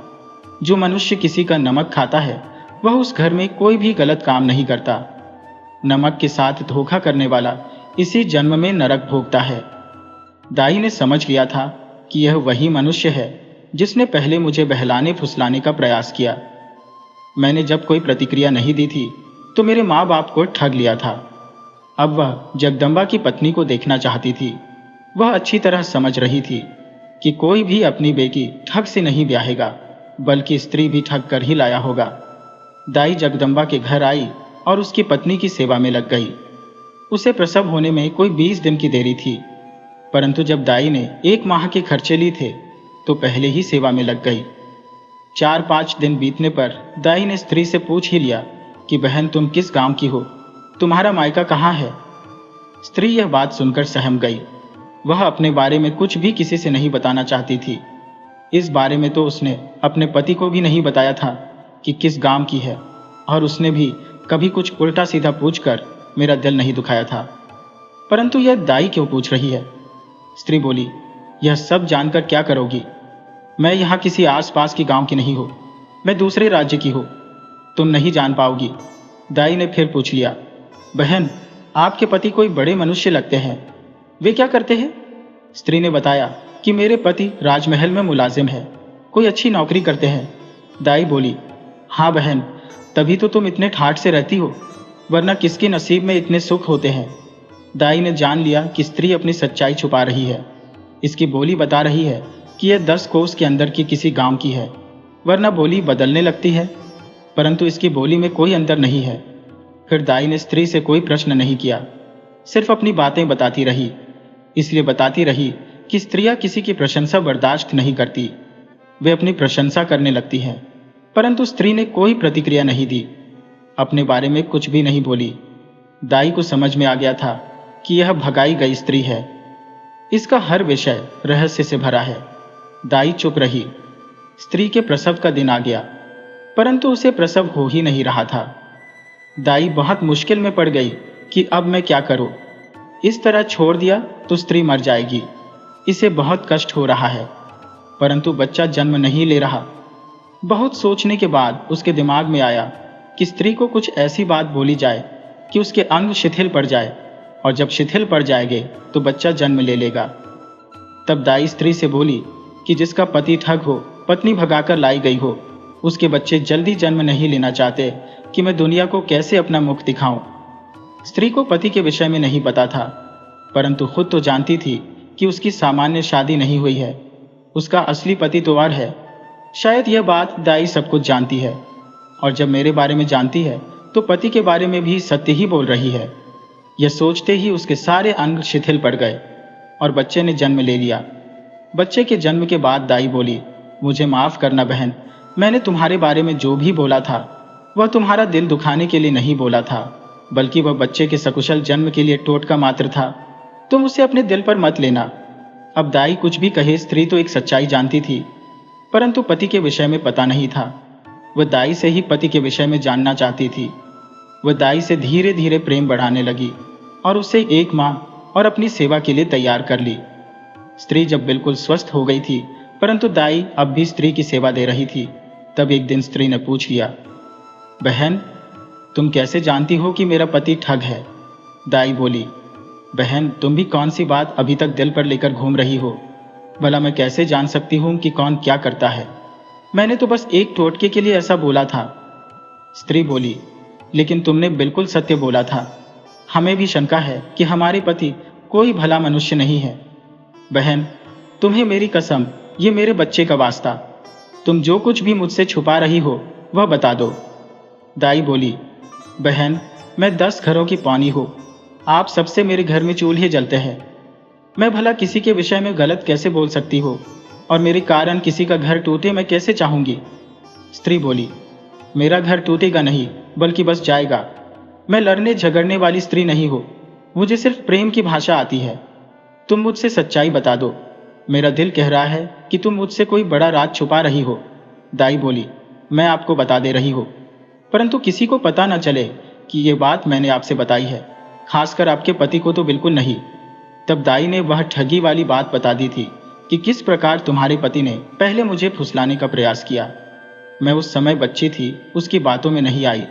जो मनुष्य किसी का नमक खाता है वह उस घर में कोई भी गलत काम नहीं करता। नमक के साथ धोखा करने वाला इसी जन्म में नरक भोगता है। दाई ने समझ लिया था कि यह वही मनुष्य है जिसने पहले मुझे बहलाने फुसलाने का प्रयास किया। मैंने जब कोई प्रतिक्रिया नहीं दी थी तो मेरे माँ बाप को ठग लिया था। अब वह जगदम्बा की पत्नी को देखना चाहती थी। वह अच्छी तरह समझ रही थी कि कोई भी अपनी बेटी ठग से नहीं ब्याहेगा, बल्कि स्त्री भी ठग कर ही लाया होगा। दाई जगदम्बा के घर आई और उसकी पत्नी की सेवा में लग गई। उसे प्रसव होने में कोई 20 दिन की देरी थी, परंतु जब दाई ने 1 माह के खर्चे लिए थे तो पहले ही सेवा में लग गई। 4-5 दिन बीतने पर दाई ने स्त्री से पूछ ही लिया कि बहन, तुम किस गांव की हो, तुम्हारा मायका कहाँ है। स्त्री यह बात सुनकर सहम गई। वह अपने बारे में कुछ भी किसी से नहीं बताना चाहती थी। इस बारे में तो उसने अपने पति को भी नहीं बताया था कि किस गांव की है, और उसने भी कभी कुछ उल्टा सीधा पूछकर मेरा दिल नहीं दुखाया था। परंतु यह दाई क्यों पूछ रही है। स्त्री बोली, यह सब जानकर क्या करोगी। मैं यहाँ किसी आसपास की गांव की नहीं हूँ, मैं दूसरे राज्य की हूँ, तुम नहीं जान पाओगी। दाई ने फिर पूछ लिया, बहन, आपके पति कोई बड़े मनुष्य लगते हैं, वे क्या करते हैं। स्त्री ने बताया कि मेरे पति राजमहल में मुलाजिम है, कोई अच्छी नौकरी करते हैं। दाई बोली, हाँ बहन, तभी तो तुम इतने ठाठ से रहती हो, वरना किसके नसीब में इतने सुख होते हैं। दाई ने जान लिया कि स्त्री अपनी सच्चाई छुपा रही है। इसकी बोली बता रही है कि यह 10 कोस के अंदर की किसी गांव की है, वरना बोली बदलने लगती है, परंतु इसकी बोली में कोई अंतर नहीं है। फिर दाई ने स्त्री से कोई प्रश्न नहीं किया, सिर्फ अपनी बातें बताती रही। इसलिए बताती रही कि स्त्रियां किसी की प्रशंसा बर्दाश्त नहीं करती, वे अपनी प्रशंसा करने लगती हैं। परंतु स्त्री ने कोई प्रतिक्रिया नहीं दी, अपने बारे में कुछ भी नहीं बोली। दाई को समझ में आ गया था कि यह भगाई गई स्त्री है, इसका हर विषय रहस्य से भरा है। दाई चुप रही। स्त्री के प्रसव का दिन आ गया, परंतु उसे प्रसव हो ही नहीं रहा था। दाई बहुत मुश्किल में पड़ गई कि अब मैं क्या करूं। इस तरह छोड़ दिया तो स्त्री मर जाएगी, इसे बहुत कष्ट हो रहा है, परंतु बच्चा जन्म नहीं ले रहा। बहुत सोचने के बाद उसके दिमाग में आया कि स्त्री को कुछ ऐसी बात बोली जाए कि उसके अंग शिथिल पड़ जाए, और जब शिथिल पड़ जाएंगे तो बच्चा जन्म ले लेगा। तब दाई स्त्री से बोली कि जिसका पति ठग हो, पत्नी भगाकर लाई गई हो, उसके बच्चे जल्दी जन्म नहीं लेना चाहते कि मैं दुनिया को कैसे अपना मुख दिखाऊं। स्त्री को पति के विषय में नहीं पता था, परंतु खुद तो जानती थी कि उसकी सामान्य शादी नहीं हुई है, उसका असली पति तो और है। शायद यह बात दाई सब कुछ जानती है, और जब मेरे बारे में जानती है तो पति के बारे में भी सत्य ही बोल रही है। यह सोचते ही उसके सारे अंग शिथिल पड़ गए और बच्चे ने जन्म ले लिया। बच्चे के जन्म के बाद दाई बोली, मुझे माफ करना बहन, मैंने तुम्हारे बारे में जो भी बोला था वह तुम्हारा दिल दुखाने के लिए नहीं बोला था, बल्कि वह बच्चे के सकुशल जन्म के लिए टोटका मात्र था। तुम उसे अपने दिल पर मत लेना। अब दाई कुछ भी कहे, स्त्री तो एक सच्चाई जानती थी, परंतु पति के विषय में पता नहीं था। वह दाई से ही पति के विषय में जानना चाहती थी। वह दाई से धीरे धीरे प्रेम बढ़ाने लगी और उसे 1 माह और अपनी सेवा के लिए तैयार कर ली। स्त्री जब बिल्कुल स्वस्थ हो गई थी, परंतु दाई अब भी स्त्री की सेवा दे रही थी। तब एक दिन स्त्री ने पूछ लिया, बहन, तुम कैसे जानती हो कि मेरा पति ठग है। दाई बोली, बहन, तुम भी कौन सी बात अभी तक दिल पर लेकर घूम रही हो। भला मैं कैसे जान सकती हूँ कि कौन क्या करता है। मैंने तो बस एक टोटके के लिए ऐसा बोला था। स्त्री बोली, लेकिन तुमने बिल्कुल सत्य बोला था। हमें भी शंका है कि हमारे पति कोई भला मनुष्य नहीं है। बहन, तुम्हें मेरी कसम, ये मेरे बच्चे का वास्ता, तुम जो कुछ भी मुझसे छुपा रही हो वह बता दो। दाई बोली, बहन, मैं 10 घरों की पानी हूँ, आप सबसे मेरे घर में चूल्हे जलते हैं, मैं भला किसी के विषय में गलत कैसे बोल सकती हो, और मेरे कारण किसी का घर टूटे मैं कैसे चाहूँगी। स्त्री बोली, मेरा घर टूटेगा नहीं बल्कि बस जाएगा। मैं लड़ने झगड़ने वाली स्त्री नहीं हूँ, मुझे सिर्फ प्रेम की भाषा आती है। तुम मुझसे सच्चाई बता दो, मेरा दिल कह रहा है कि तुम मुझसे कोई बड़ा राज छुपा रही हो। दाई बोली, मैं आपको बता दे रही हूँ, परंतु किसी को पता न चले कि ये बात मैंने आपसे बताई है, खासकर आपके पति को तो बिल्कुल नहीं। तब दाई ने वह ठगी वाली बात बता दी थी कि किस प्रकार तुम्हारे पति ने पहले मुझे फुसलाने का प्रयास किया। मैं उस समय बच्ची थी, उसकी बातों में नहीं आई।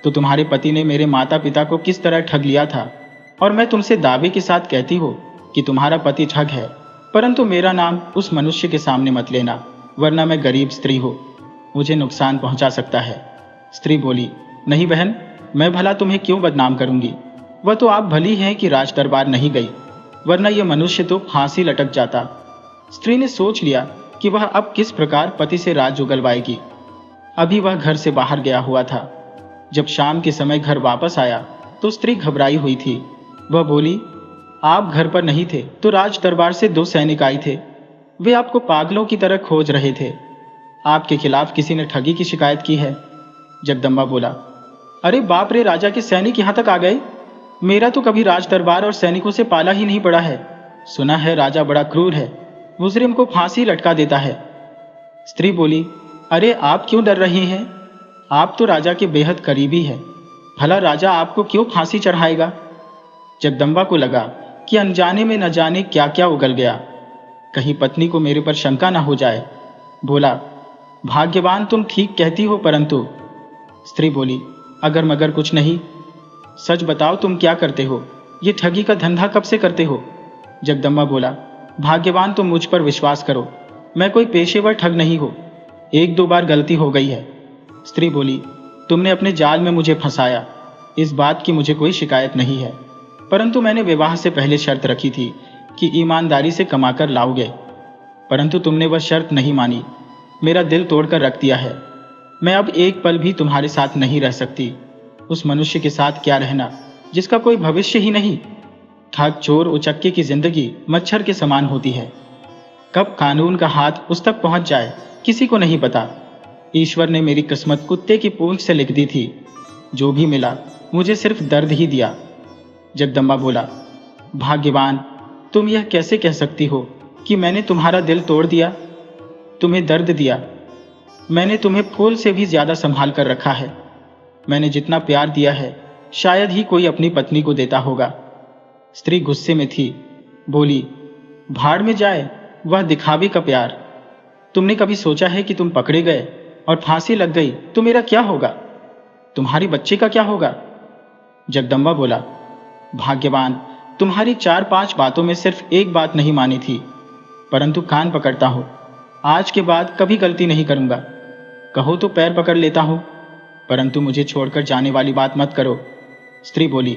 तो तुम्हारे पति ने मेरे माता पिता को किस तरह ठग लिया था, और मैं तुमसे दावे के साथ कहती हूँ कि तुम्हारा पति ठग है, परंतु मेरा नाम उस मनुष्य के सामने मत लेना, वरना मैं गरीब स्त्री हूँ, मुझे नुकसान पहुँचा सकता है। स्त्री बोली, नहीं बहन, मैं भला तुम्हें क्यों बदनाम करूंगी। वह तो आप भली हैं कि राज दरबार नहीं गई, वरना यह मनुष्य तो फांसी लटक जाता। स्त्री ने सोच लिया कि वह अब किस प्रकार पति से राज उगलवाएगी। अभी वह घर से बाहर गया हुआ था। जब शाम के समय घर वापस आया तो स्त्री घबराई हुई थी। वह बोली, आप घर पर नहीं थे तो राज दरबार से 2 सैनिक आए थे। वे आपको पागलों की तरह खोज रहे थे। आपके खिलाफ किसी ने ठगी की शिकायत की है। जगदम्बा बोला, अरे बाप रे, राजा के सैनिक यहाँ तक आ गए। मेरा तो कभी राज दरबार और सैनिकों से पाला ही नहीं पड़ा है। सुना है राजा बड़ा क्रूर है, मुजरिम को फांसी लटका देता है। स्त्री बोली, अरे आप क्यों डर रही हैं? आप तो राजा के बेहद करीबी है, भला राजा आपको क्यों फांसी चढ़ाएगा? जगदम्बा को लगा कि अनजाने में न जाने क्या क्या उगल गया, कहीं पत्नी को मेरे पर शंका न हो जाए। बोला, भाग्यवान तुम ठीक कहती हो, परंतु। स्त्री बोली, अगर मगर कुछ नहीं, सच बताओ तुम क्या करते हो? ये ठगी का धंधा कब से करते हो? जगदम्बा बोला, भाग्यवान तुम मुझ पर विश्वास करो, मैं कोई पेशेवर ठग नहीं हूं। 1-2 बार गलती हो गई है। स्त्री बोली, तुमने अपने जाल में मुझे फंसाया, इस बात की मुझे कोई शिकायत नहीं है, परंतु मैंने विवाह से पहले शर्त रखी थी कि ईमानदारी से कमाकर लाओगे, परंतु तुमने वह शर्त नहीं मानी, मेरा दिल तोड़कर रख दिया है। मैं अब एक पल भी तुम्हारे साथ नहीं रह सकती। उस मनुष्य के साथ क्या रहना जिसका कोई भविष्य ही नहीं। ठग, चोर, उचक्के की जिंदगी मच्छर के समान होती है। कब कानून का हाथ उस तक पहुंच जाए किसी को नहीं पता। ईश्वर ने मेरी किस्मत कुत्ते की पूंछ से लिख दी थी। जो भी मिला मुझे सिर्फ दर्द ही दिया। जगदम्बा बोला, भाग्यवान तुम यह कैसे कह सकती हो कि मैंने तुम्हारा दिल तोड़ दिया, तुम्हें दर्द दिया? मैंने तुम्हें फूल से भी ज्यादा संभाल कर रखा है। मैंने जितना प्यार दिया है शायद ही कोई अपनी पत्नी को देता होगा। स्त्री गुस्से में थी, बोली, भाड़ में जाए वह दिखावे का प्यार। तुमने कभी सोचा है कि तुम पकड़े गए और फांसी लग गई तो मेरा क्या होगा? तुम्हारे बच्चे का क्या होगा? जगदम्बा बोला, भाग्यवान तुम्हारी 4-5 बातों में सिर्फ एक बात नहीं मानी थी, परंतु कान पकड़ता हूं, आज के बाद कभी गलती नहीं करूंगा। कहो तो पैर पकड़ लेता हूं, परंतु मुझे छोड़कर जाने वाली बात मत करो। स्त्री बोली,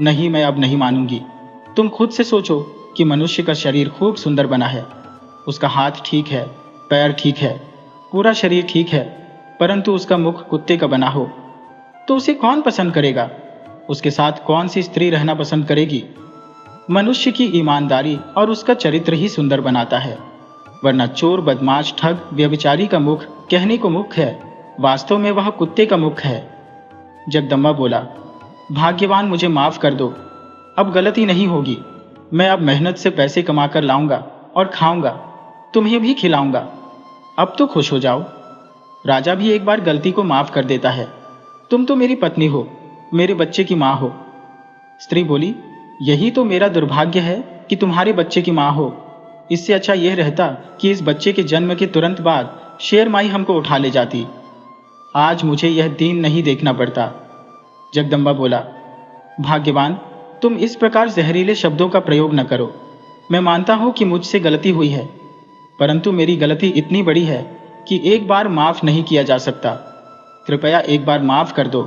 नहीं, मैं अब नहीं मानूंगी। तुम खुद से सोचो कि मनुष्य का शरीर खूब सुंदर बना है, उसका हाथ ठीक है, पैर ठीक है, पूरा शरीर ठीक है, परंतु उसका मुख कुत्ते का बना हो तो उसे कौन पसंद करेगा? उसके साथ कौन सी स्त्री रहना पसंद करेगी? मनुष्य की ईमानदारी और उसका चरित्र ही सुंदर बनाता है, वरना चोर, बदमाश, ठग, व्यभिचारी का मुख कहने को मुख है, वास्तव में वह कुत्ते का मुख है। जगदम्बा बोला, भाग्यवान मुझे माफ कर दो, अब गलती नहीं होगी। मैं अब मेहनत से पैसे कमाकर लाऊंगा और खाऊंगा, तुम्हें भी खिलाऊंगा। अब तो खुश हो जाओ। राजा भी एक बार गलती को माफ कर देता है। तुम तो मेरी पत्नी हो, मेरे बच्चे की माँ हो। स्त्री बोली, यही तो मेरा दुर्भाग्य है कि तुम्हारे बच्चे की माँ हो। इससे अच्छा यह रहता कि इस बच्चे के जन्म के तुरंत बाद शेर माई हमको उठा ले जाती। आज मुझे यह दीन नहीं देखना पड़ता। जगदम्बा बोला, भाग्यवान तुम इस प्रकार जहरीले शब्दों का प्रयोग न करो। मैं मानता हूं कि मुझसे गलती हुई है, परंतु मेरी गलती इतनी बड़ी है कि एक बार माफ नहीं किया जा सकता। कृपया एक बार माफ कर दो।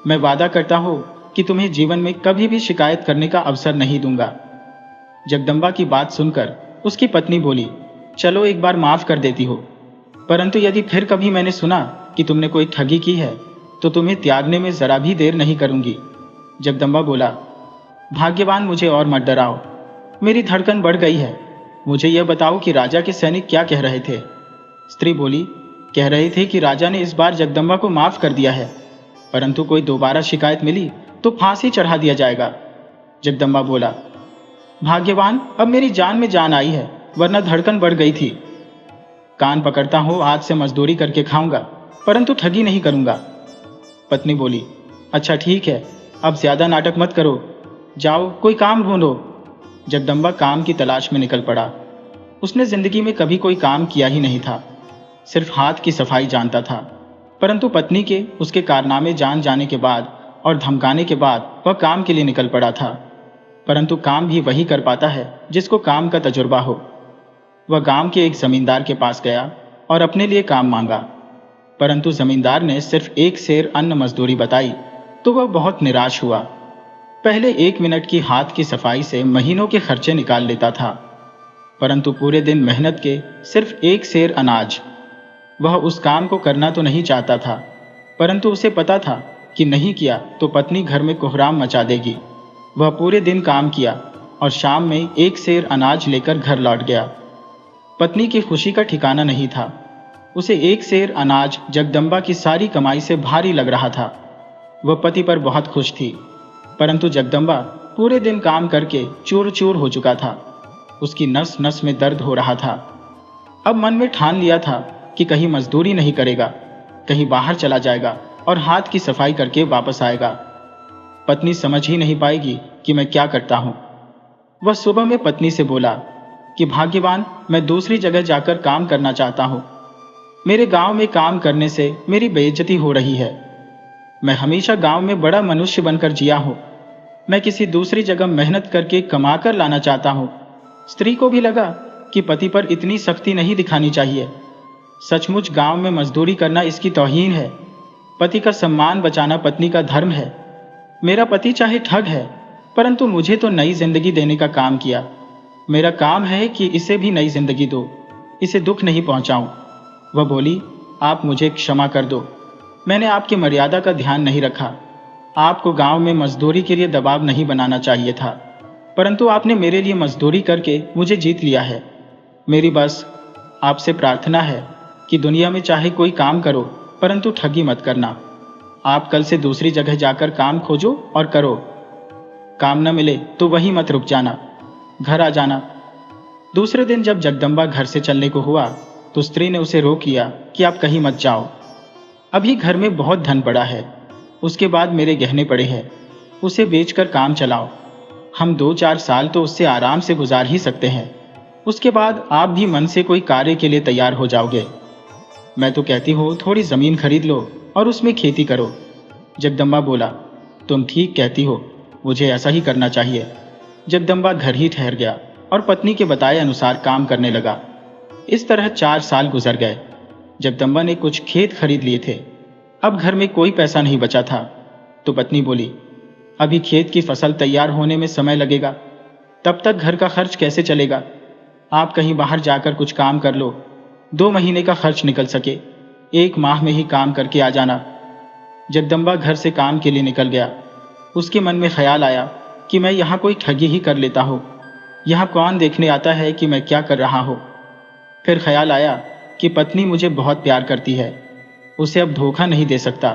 मैं वादा करता हूं कि तुम्हें जीवन में कभी भी शिकायत करने का अवसर नहीं दूंगा। जगदम्बा की बात सुनकर उसकी पत्नी बोली, चलो एक बार माफ कर देती हो, परंतु यदि फिर कभी मैंने सुना कि तुमने कोई ठगी की है तो तुम्हें त्यागने में जरा भी देर नहीं करूंगी। जगदम्बा बोला, भाग्यवान मुझे और मत डराओ, मेरी धड़कन बढ़ गई है। मुझे यह बताओ कि राजा के सैनिक क्या कह रहे थे? स्त्री बोली, कह रहे थे कि राजा ने इस बार जगदम्बा को माफ कर दिया है, परंतु कोई दोबारा शिकायत मिली तो फांसी चढ़ा दिया जाएगा। जगदम्बा बोला, भाग्यवान अब मेरी जान में जान आई है, वरना धड़कन बढ़ गई थी। कान पकड़ता हूं, आज से मजदूरी करके खाऊंगा, परंतु ठगी नहीं करूंगा। पत्नी बोली, अच्छा ठीक है, अब ज्यादा नाटक मत करो, जाओ कोई काम ढूंढो। जगदम्बा काम की तलाश में निकल पड़ा। उसने जिंदगी में कभी कोई काम किया ही नहीं था, सिर्फ हाथ की सफाई जानता था, परंतु पत्नी के उसके कारनामे जान जाने के बाद और धमकाने के बाद वह काम के लिए निकल पड़ा था। परंतु काम भी वही कर पाता है जिसको काम का तजुर्बा हो। वह गांव के एक जमींदार के पास गया और अपने लिए काम मांगा, परंतु जमींदार ने सिर्फ 1 सेर अन्न मजदूरी बताई तो वह बहुत निराश हुआ। पहले 1 मिनट की हाथ की सफाई से महीनों के खर्चे निकाल लेता था, परंतु पूरे दिन मेहनत के सिर्फ 1 सेर अनाज। वह उस काम को करना तो नहीं चाहता था, परंतु उसे पता था कि नहीं किया तो पत्नी घर में कोहराम मचा देगी। वह पूरे दिन काम किया और शाम में एक सेर अनाज लेकर घर लौट गया। पत्नी की खुशी का ठिकाना नहीं था। उसे एक सेर अनाज जगदम्बा की सारी कमाई से भारी लग रहा था। वह पति पर बहुत खुश थी, परंतु जगदम्बा पूरे दिन काम करके चूर चूर हो चुका था। उसकी नस नस में दर्द हो रहा था। अब मन में ठान लिया था कि कहीं मजदूरी नहीं करेगा, कहीं बाहर चला जाएगा और हाथ की सफाई करके वापस आएगा। पत्नी समझ ही नहीं पाएगी कि मैं क्या करता हूँ। वह सुबह में पत्नी से बोला कि भाग्यवान, मैं दूसरी जगह जाकर काम करना चाहता हूँ। मेरे गांव में काम करने से मेरी बेइज्जती हो रही है। मैं हमेशा गांव में बड़ा मनुष्य बनकर जिया हूँ। मैं किसी दूसरी जगह मेहनत करके कमा कर लाना चाहता हूँ। स्त्री को भी लगा कि पति पर इतनी सख्ती नहीं दिखानी चाहिए। सचमुच गांव में मजदूरी करना इसकी तौहीन है। पति का सम्मान बचाना पत्नी का धर्म है। मेरा पति चाहे ठग है, परंतु मुझे तो नई जिंदगी देने का काम किया। मेरा काम है कि इसे भी नई जिंदगी दो, इसे दुख नहीं पहुंचाऊं। वह बोली, आप मुझे क्षमा कर दो, मैंने आपकी मर्यादा का ध्यान नहीं रखा। आपको गांव में मजदूरी के लिए दबाव नहीं बनाना चाहिए था, परंतु आपने मेरे लिए मजदूरी करके मुझे जीत लिया है। मेरी बस आपसे प्रार्थना है कि दुनिया में चाहे कोई काम करो, परंतु ठगी मत करना। आप कल से दूसरी जगह जाकर काम खोजो और करो। काम न मिले तो वहीं मत रुक जाना, घर आ जाना। दूसरे दिन जब जगदम्बा घर से चलने को हुआ तो स्त्री ने उसे रोक लिया कि आप कहीं मत जाओ। अभी घर में बहुत धन पड़ा है, उसके बाद मेरे गहने पड़े हैं, उसे बेचकर काम चलाओ। हम 2-4 साल तो उससे आराम से गुजार ही सकते हैं। उसके बाद आप भी मन से कोई कार्य के लिए तैयार हो जाओगे। मैं तो कहती हूँ थोड़ी ज़मीन खरीद लो और उसमें खेती करो। जगदम्बा बोला, तुम ठीक कहती हो, मुझे ऐसा ही करना चाहिए। जगदम्बा घर ही ठहर गया और पत्नी के बताए अनुसार काम करने लगा। इस तरह 4 साल गुजर गए। जगदम्बा ने कुछ खेत खरीद लिए थे। अब घर में कोई पैसा नहीं बचा था, तो पत्नी बोली, अभी खेत की फसल तैयार होने में समय लगेगा, तब तक घर का खर्च कैसे चलेगा? आप कहीं बाहर जाकर कुछ काम कर लो, 2 महीने का खर्च निकल सके। 1 माह में ही काम करके आ जाना। जगदम्बा घर से काम के लिए निकल गया। उसके मन में ख्याल आया कि मैं यहाँ कोई ठगी ही कर लेता हूँ। यहाँ कौन देखने आता है कि मैं क्या कर रहा हूँ। फिर ख्याल आया कि पत्नी मुझे बहुत प्यार करती है, उसे अब धोखा नहीं दे सकता।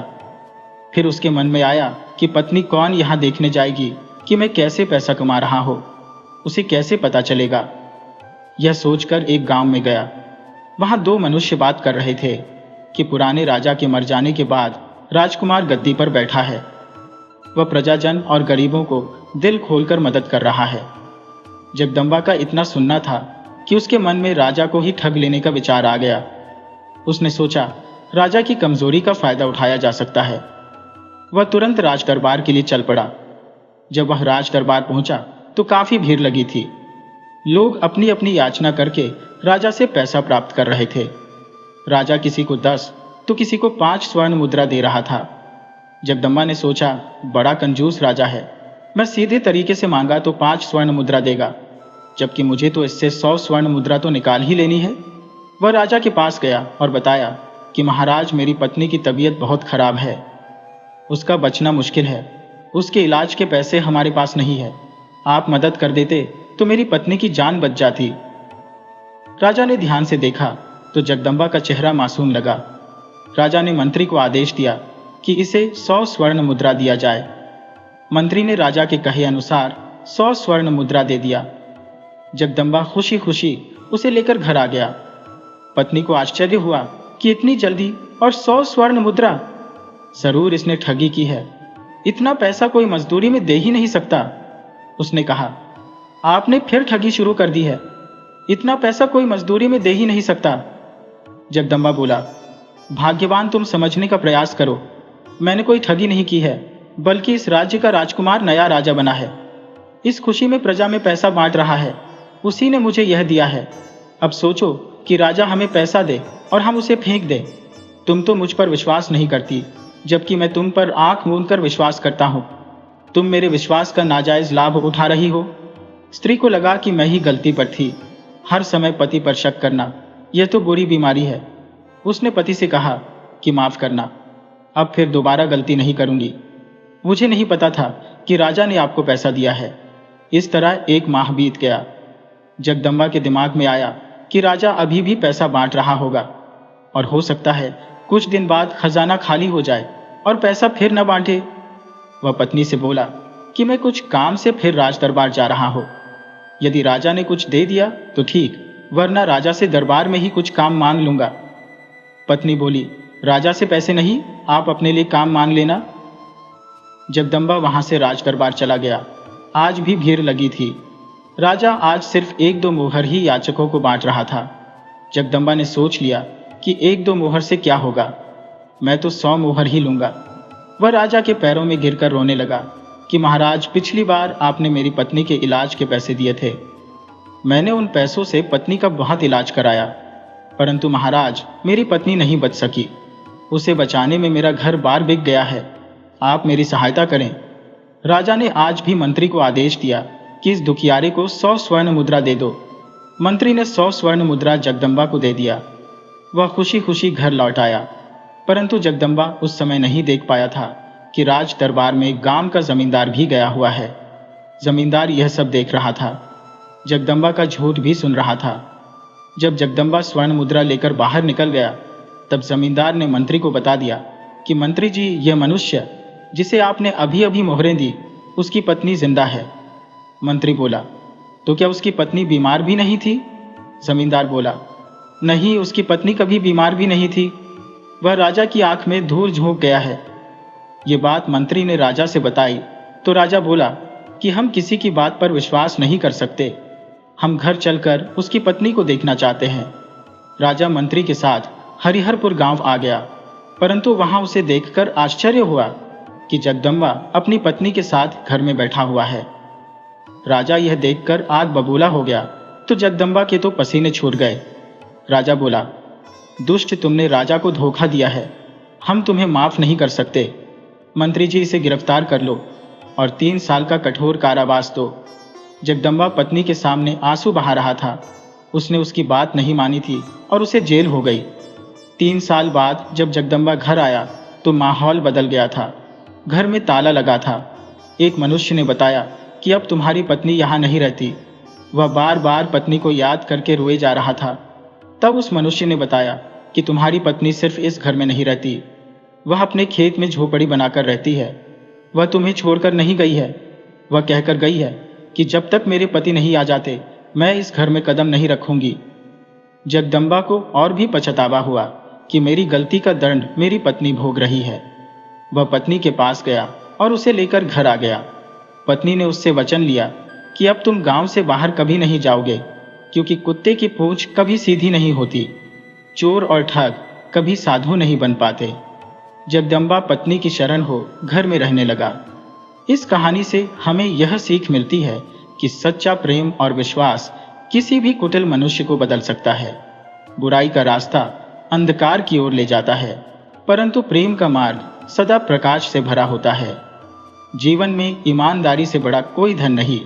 फिर उसके मन में आया कि पत्नी कौन यहाँ देखने जाएगी कि मैं कैसे पैसा कमा रहा हूँ, उसे कैसे पता चलेगा। यह सोचकर एक गांव में गया। वहां 2 मनुष्य बात कर रहे थे कि पुराने राजा के मर जाने के बाद राजकुमार गद्दी पर बैठा है। वह प्रजाजन और गरीबों को दिल खोलकर मदद कर रहा है। जगदम्बा का इतना सुनना था कि उसके मन में राजा को ही ठग लेने का विचार आ गया। उसने सोचा, राजा की कमजोरी का फायदा उठाया जा सकता है। वह तुरंत राज दरबार के लिए चल पड़ा। जब वह राज दरबार पहुंचा तो काफी भीड़ लगी थी। लोग अपनी अपनी याचना करके राजा से पैसा प्राप्त कर रहे थे। राजा किसी को 10 तो किसी को 5 स्वर्ण मुद्रा दे रहा था। जगदम्बा ने सोचा, बड़ा कंजूस राजा है, मैं सीधे तरीके से मांगा तो 5 स्वर्ण मुद्रा देगा, जबकि मुझे तो इससे 100 स्वर्ण मुद्रा तो निकाल ही लेनी है। वह राजा के पास गया और बताया कि महाराज, मेरी पत्नी की तबीयत बहुत खराब है, उसका बचना मुश्किल है, उसके इलाज के पैसे हमारे पास नहीं है। आप मदद कर देते तो मेरी पत्नी की जान बच जाती। राजा ने ध्यान से देखा तो जगदम्बा का चेहरा मासूम लगा। राजा ने मंत्री को आदेश दिया कि इसे 100 स्वर्ण मुद्रा दिया जाए। मंत्री ने राजा के कहे अनुसार 100 स्वर्ण मुद्रा दे दिया। जगदम्बा खुशी खुशी उसे लेकर घर आ गया। पत्नी को आश्चर्य हुआ कि इतनी जल्दी और 100 स्वर्ण मुद्रा, जरूर इसने ठगी की है, इतना पैसा कोई मजदूरी में दे ही नहीं सकता। उसने कहा, आपने फिर ठगी शुरू कर दी है, इतना पैसा कोई मजदूरी में दे ही नहीं सकता। जगदम्बा बोला, भाग्यवान, तुम समझने का प्रयास करो, मैंने कोई ठगी नहीं की है, बल्कि इस राज्य का राजकुमार नया राजा बना है। इस खुशी में प्रजा में पैसा बांट रहा है, उसी ने मुझे यह दिया है। अब सोचो कि राजा हमें पैसा दे और हम उसे फेंक दे। तुम तो मुझ पर विश्वास नहीं करती, जबकि मैं तुम पर आंख मूंद कर विश्वास करता हूँ। तुम मेरे विश्वास का नाजायज लाभ उठा रही हो। स्त्री को लगा कि मैं ही गलती पर थी। हर समय पति पर शक करना, यह तो बुरी बीमारी है। उसने पति से कहा कि माफ करना, अब फिर दोबारा गलती नहीं करूंगी। मुझे नहीं पता था कि राजा ने आपको पैसा दिया है। इस तरह 1 माह बीत गया। जगदम्बा के दिमाग में आया कि राजा अभी भी पैसा बांट रहा होगा और हो सकता है कुछ दिन बाद खजाना खाली हो जाए और पैसा फिर न बांटे। वह पत्नी से बोला कि मैं कुछ काम से फिर राज दरबार जा रहा हूं। यदि राजा ने कुछ दे दिया तो ठीक, वरना राजा से दरबार में ही कुछ काम मांग लूंगा। पत्नी बोली, राजा से पैसे नहीं, आप अपने लिए काम मांग लेना। जगदम्बा वहां से राज दरबार चला गया। आज भी भीड़ लगी थी। राजा आज सिर्फ 1-2 मोहर ही याचकों को बांट रहा था। जगदम्बा ने सोच लिया कि 1-2 मोहर से क्या होगा, मैं तो 100 मोहर ही लूंगा। वह राजा के पैरों में गिरकर रोने लगा कि महाराज, पिछली बार आपने मेरी पत्नी के इलाज के पैसे दिए थे। मैंने उन पैसों से पत्नी का बहुत इलाज कराया, परंतु महाराज मेरी पत्नी नहीं बच सकी। उसे बचाने में मेरा घर बार बिक गया है। आप मेरी सहायता करें। राजा ने आज भी मंत्री को आदेश दिया कि इस दुखियारे को 100 स्वर्ण मुद्रा दे दो। मंत्री ने 100 स्वर्ण मुद्रा जगदम्बा को दे दिया। वह खुशी खुशी घर लौट आया, परंतु जगदम्बा उस समय नहीं देख पाया था कि राज दरबार में गांव का जमींदार भी गया हुआ है। जमींदार यह सब देख रहा था, जगदम्बा का झूठ भी सुन रहा था। जब जगदम्बा स्वर्ण मुद्रा लेकर बाहर निकल गया, तब जमींदार ने मंत्री को बता दिया कि मंत्री जी, यह मनुष्य जिसे आपने अभी अभी मोहरें दी, उसकी पत्नी जिंदा है। मंत्री बोला, तो क्या उसकी पत्नी बीमार भी नहीं थी? जमींदार बोला, नहीं, उसकी पत्नी कभी बीमार भी नहीं थी। वह राजा की आंख में धूल झोंक गया है। ये बात मंत्री ने राजा से बताई तो राजा बोला कि हम किसी की बात पर विश्वास नहीं कर सकते। हम घर चलकर उसकी पत्नी को देखना चाहते हैं। राजा मंत्री के साथ हरिहरपुर गांव आ गया, परंतु वहां उसे देखकर आश्चर्य हुआ कि जगदम्बा अपनी पत्नी के साथ घर में बैठा हुआ है। राजा यह देखकर आग बबूला हो गया तो जगदम्बा के तो पसीने छूट गए। राजा बोला, दुष्ट, तुमने राजा को धोखा दिया है। हम तुम्हें माफ नहीं कर सकते। मंत्री जी, इसे गिरफ्तार कर लो और 3 साल का कठोर कारावास दो। जगदम्बा पत्नी के सामने आंसू बहा रहा था। उसने उसकी बात नहीं मानी थी और उसे जेल हो गई। 3 साल बाद जब जगदम्बा घर आया तो माहौल बदल गया था। घर में ताला लगा था। एक मनुष्य ने बताया कि अब तुम्हारी पत्नी यहाँ नहीं रहती। वह बार बार पत्नी को याद करके रोए जा रहा था। तब उस मनुष्य ने बताया कि तुम्हारी पत्नी सिर्फ इस घर में नहीं रहती, वह अपने खेत में झोपड़ी बनाकर रहती है। वह तुम्हें छोड़कर नहीं गई है। वह कहकर गई है कि जब तक मेरे पति नहीं आ जाते मैं इस घर में कदम नहीं रखूंगी। जगदम्बा को और भी पछतावा हुआ कि मेरी गलती का दंड मेरी पत्नी भोग रही है। वह पत्नी के पास गया और उसे लेकर घर आ गया। पत्नी ने उससे वचन लिया कि अब तुम गांव से बाहर कभी नहीं जाओगे, क्योंकि कुत्ते की पूंछ कभी सीधी नहीं होती। चोर और ठग कभी साधु नहीं बन पाते। जगदम्बा पत्नी की शरण हो घर में रहने लगा। इस कहानी से हमें यह सीख मिलती है कि सच्चा प्रेम और विश्वास किसी भी कुटिल मनुष्य को बदल सकता है। बुराई का रास्ता अंधकार की ओर ले जाता है, परंतु प्रेम का मार्ग सदा प्रकाश से भरा होता है। जीवन में ईमानदारी से बड़ा कोई धन नहीं।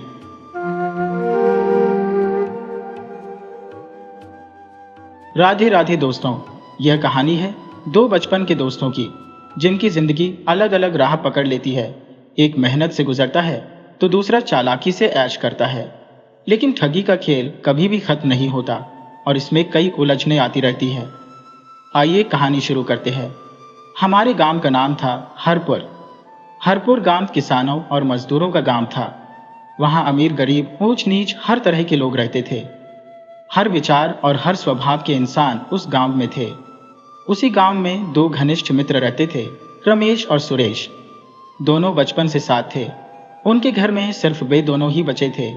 राधे राधे दोस्तों, यह कहानी है 2 बचपन के दोस्तों की, जिनकी जिंदगी अलग अलग राह पकड़ लेती है। एक मेहनत से गुजरता है तो दूसरा चालाकी से ऐश करता है। लेकिन ठगी का खेल कभी भी खत्म नहीं होता और इसमें कई उलझनें आती रहती है। आइए कहानी शुरू करते हैं। हमारे गांव का नाम था हरपुर। हरपुर गांव किसानों और मजदूरों का गांव था। वहां अमीर गरीब ऊंच नीच हर तरह के लोग रहते थे। हर विचार और हर स्वभाव के इंसान उस गांव में थे। उसी गांव में 2 घनिष्ठ मित्र रहते थे, रमेश और सुरेश। दोनों बचपन से साथ थे। उनके घर में सिर्फ वे दोनों ही बचे थे,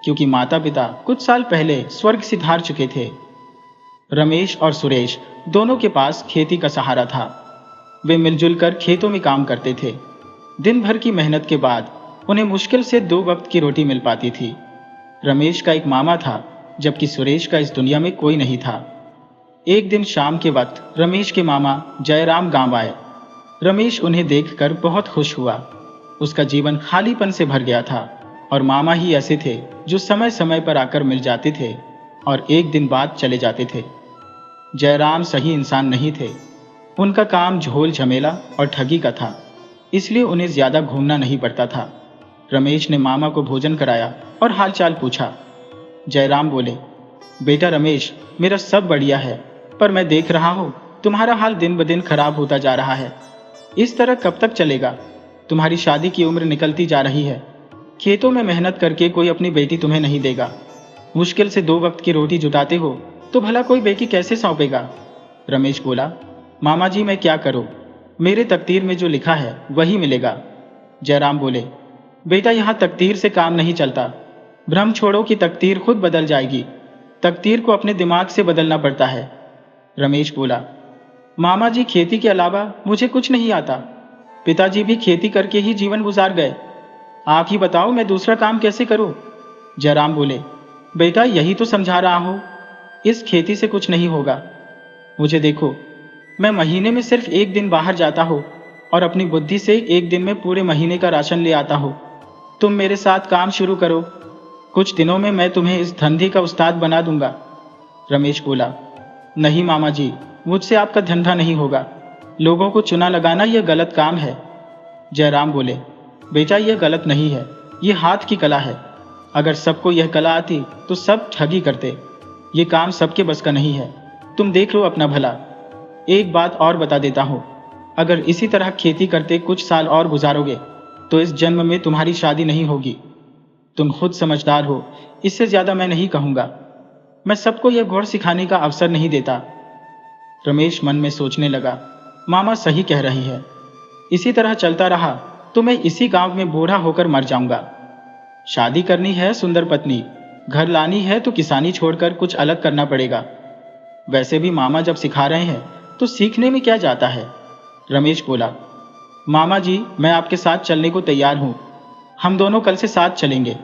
क्योंकि माता पिता कुछ साल पहले स्वर्ग सिधार चुके थे। रमेश और सुरेश दोनों के पास खेती का सहारा था। वे मिलजुल कर खेतों में काम करते थे। दिन भर की मेहनत के बाद उन्हें मुश्किल से 2 वक्त की रोटी मिल पाती थी। रमेश का एक मामा था, जबकि सुरेश का इस दुनिया में कोई नहीं था। एक दिन शाम के वक्त रमेश के मामा जयराम गांव आए। रमेश उन्हें देखकर बहुत खुश हुआ। उसका जीवन खालीपन से भर गया था और मामा ही ऐसे थे जो समय समय पर आकर मिल जाते थे और एक दिन बाद चले जाते थे। जयराम सही इंसान नहीं थे। उनका काम झोल झमेला और ठगी का था, इसलिए उन्हें ज्यादा घूमना नहीं पड़ता था। रमेश ने मामा को भोजन कराया और हालचाल पूछा। जयराम बोले, बेटा रमेश, मेरा सब बढ़िया है, पर मैं देख रहा हूँ तुम्हारा हाल दिन ब दिन खराब होता जा रहा है। इस तरह कब तक चलेगा? तुम्हारी शादी की उम्र निकलती जा रही है। खेतों में मेहनत करके कोई अपनी बेटी तुम्हें नहीं देगा। मुश्किल से 2 वक्त की रोटी जुटाते हो तो भला कोई बेटी कैसे सौंपेगा? रमेश बोला, मामा जी मैं क्या करूं? मेरे तकदीर में जो लिखा है वही मिलेगा। जयराम बोले, बेटा यहाँ तकदीर से काम नहीं चलता। भ्रम छोड़ो कि तकदीर खुद बदल जाएगी। तकदीर को अपने दिमाग से बदलना पड़ता है। रमेश बोला, मामा जी खेती के अलावा मुझे कुछ नहीं आता। पिताजी भी खेती करके ही जीवन गुजार गए। आप ही बताओ मैं दूसरा काम कैसे करूं? जयराम बोले, बेटा यही तो समझा रहा हूं, इस खेती से कुछ नहीं होगा। मुझे देखो, मैं महीने में सिर्फ 1 दिन बाहर जाता हूं और अपनी बुद्धि से 1 दिन में पूरे महीने का राशन ले आता हूं। तुम मेरे साथ काम शुरू करो, कुछ दिनों में मैं तुम्हें इस धंधे का उस्ताद बना दूंगा। रमेश बोला, नहीं मामा जी, मुझसे आपका धंधा नहीं होगा। लोगों को चुना लगाना यह गलत काम है। जयराम बोले, बेटा यह गलत नहीं है, यह हाथ की कला है। अगर सबको यह कला आती तो सब ठगी करते। ये काम सबके बस का नहीं है। तुम देख लो अपना भला। एक बात और बता देता हूँ, अगर इसी तरह खेती करते कुछ साल और गुजारोगे तो इस जन्म में तुम्हारी शादी नहीं होगी। तुम खुद समझदार हो, इससे ज्यादा मैं नहीं कहूँगा। मैं सबको यह घोड़ सिखाने का अवसर नहीं देता। रमेश मन में सोचने लगा, मामा सही कह रही है। इसी तरह चलता रहा तो मैं इसी गांव में बूढ़ा होकर मर जाऊंगा। शादी करनी है सुंदर पत्नी, घर लानी है तो किसानी छोड़कर कुछ अलग करना पड़ेगा। वैसे भी मामा जब सिखा रहे हैं तो सीखने में क्या जाता है? रमेश बोला, मामा जी मैं आपके साथ चलने को तैयार हूं। हम दोनों कल से साथ चलेंगे।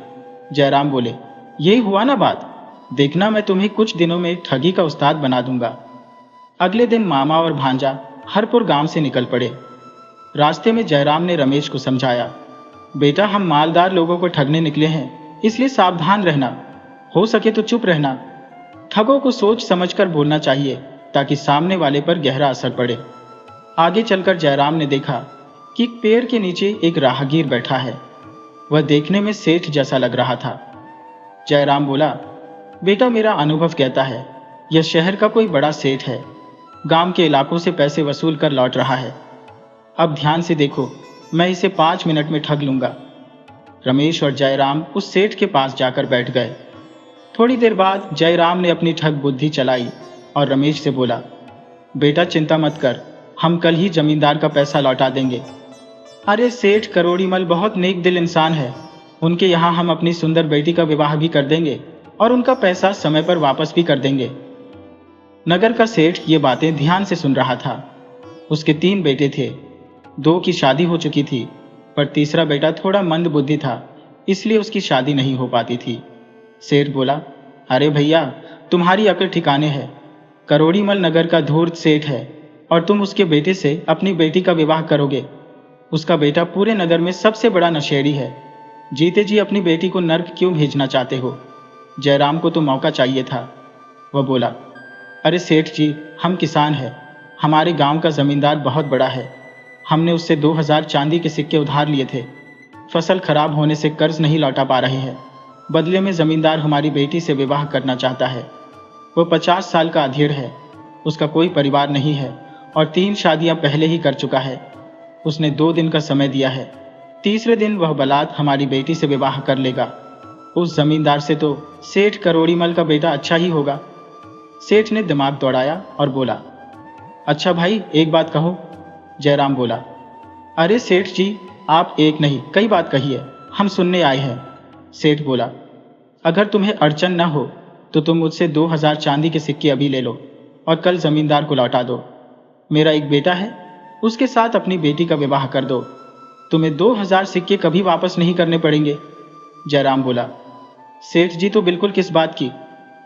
जयराम बोले, यही हुआ ना बात। देखना मैं तुम्हें कुछ दिनों में ठगी का उस्ताद बना दूंगा। अगले दिन मामा और भांजा हरपुर गांव से निकल पड़े। रास्ते में जयराम ने रमेश को समझाया, बेटा हम मालदार लोगों को ठगने निकले हैं, इसलिए सावधान रहना। हो सके तो चुप रहना। ठगों को सोच समझकर बोलना चाहिए ताकि सामने वाले पर गहरा असर पड़े। आगे चलकर जयराम ने देखा कि एक पेड़ के नीचे एक राहगीर बैठा है। वह देखने में सेठ जैसा लग रहा था। जयराम बोला, बेटा मेरा अनुभव कहता है यह शहर का कोई बड़ा सेठ है। गांव के इलाकों से पैसे वसूल कर लौट रहा है। अब ध्यान से देखो, मैं इसे 5 मिनट में ठग लूंगा। रमेश और जयराम उस सेठ के पास जाकर बैठ गए। थोड़ी देर बाद जयराम ने अपनी ठग बुद्धि चलाई और रमेश से बोला, बेटा चिंता मत कर, हम कल ही जमींदार का पैसा लौटा देंगे। अरे सेठ करोड़ीमल बहुत नेक दिल इंसान है। उनके यहाँ हम अपनी सुंदर बेटी का विवाह भी कर देंगे और उनका पैसा समय पर वापस भी कर देंगे। नगर का सेठ ये बातें ध्यान से सुन रहा था। उसके 3 बेटे थे। 2 की शादी हो चुकी थी, पर तीसरा बेटा थोड़ा मंद बुद्धि था, इसलिए उसकी शादी नहीं हो पाती थी। सेठ बोला, अरे भैया तुम्हारी अकल ठिकाने है। करोड़ीमल नगर का धूर्त सेठ है और तुम उसके बेटे से अपनी बेटी का विवाह करोगे। उसका बेटा पूरे नगर में सबसे बड़ा नशेड़ी है। जीते जी अपनी बेटी को नर्क क्यों भेजना चाहते हो? जयराम को तो मौका चाहिए था। वह बोला, अरे सेठ जी हम किसान हैं। हमारे गांव का जमींदार बहुत बड़ा है। हमने उससे 2000 चांदी के सिक्के उधार लिए थे। फसल खराब होने से कर्ज नहीं लौटा पा रहे हैं। बदले में जमींदार हमारी बेटी से विवाह करना चाहता है। वो 50 साल का अधेड़ है। उसका कोई परिवार नहीं है और 3 शादियां पहले ही कर चुका है। उसने 2 दिन का समय दिया है। तीसरे दिन वह बलात हमारी बेटी से विवाह कर लेगा। उस जमींदार से तो सेठ करोड़ीमल का बेटा अच्छा ही होगा। सेठ ने दिमाग दौड़ाया और बोला, अच्छा भाई एक बात कहो। जयराम बोला, अरे सेठ जी आप एक नहीं कई बात कही है, हम सुनने आए हैं। सेठ बोला, अगर तुम्हें अड़चन न हो तो तुम मुझसे 2000 चांदी के सिक्के अभी ले लो और कल जमींदार को लौटा दो। मेरा एक बेटा है, उसके साथ अपनी बेटी का विवाह कर दो। तुम्हें 2000 सिक्के कभी वापस नहीं करने पड़ेंगे। जयराम बोला, सेठ जी तो बिल्कुल किस बात की,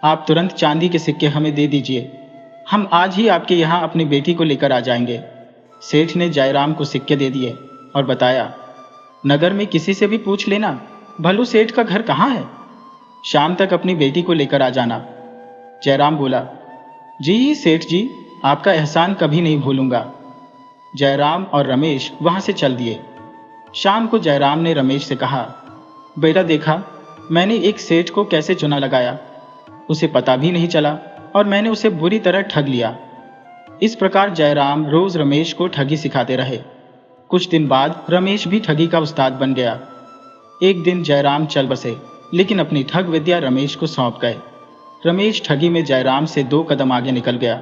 आप तुरंत चांदी के सिक्के हमें दे दीजिए। हम आज ही आपके यहाँ अपनी बेटी को लेकर आ जाएंगे। सेठ ने जयराम को सिक्के दे दिए और बताया, नगर में किसी से भी पूछ लेना भलू सेठ का घर कहाँ है। शाम तक अपनी बेटी को लेकर आ जाना। जयराम बोला, जी सेठ जी आपका एहसान कभी नहीं भूलूंगा। जयराम और रमेश वहां से चल दिए। शाम को जयराम ने रमेश से कहा, बेटा देखा, मैंने एक सेठ को कैसे चुना लगाया, उसे पता भी नहीं चला और मैंने उसे बुरी तरह ठग लिया। इस प्रकार जयराम रोज रमेश को ठगी सिखाते रहे। कुछ दिन बाद रमेश भी ठगी का उस्ताद बन गया। एक दिन जयराम चल बसे, लेकिन अपनी ठग विद्या रमेश को सौंप गए। रमेश ठगी में जयराम से 2 कदम आगे निकल गया।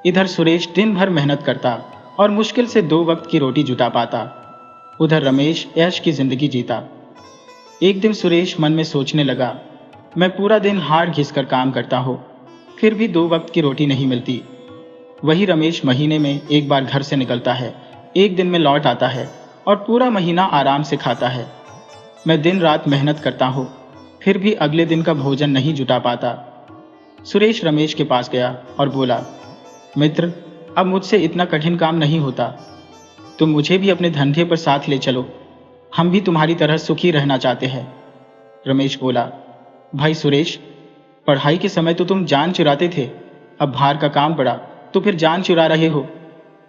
इधर सुरेश दिन भर मेहनत करता और मुश्किल से 2 वक्त की रोटी जुटा पाता। उधर रमेश ऐश की जिंदगी जीता। एक दिन सुरेश मन में सोचने लगा, मैं पूरा दिन हाड़ घिसकर काम करता हूँ, फिर भी 2 वक्त की रोटी नहीं मिलती। वही रमेश महीने में एक बार घर से निकलता है, एक दिन में लौट आता है और पूरा महीना आराम से खाता है। मैं दिन रात मेहनत करता हूँ, फिर भी अगले दिन का भोजन नहीं जुटा पाता। सुरेश रमेश के पास गया और बोला, मित्र, अब मुझसे इतना कठिन काम नहीं होता, तुम मुझे भी अपने धंधे पर साथ ले चलो, हम भी तुम्हारी तरह सुखी रहना चाहते हैं। रमेश बोला, भाई सुरेश, पढ़ाई के समय तो तुम जान चुराते थे, अब बाहर का काम पड़ा तो फिर जान चुरा रहे हो।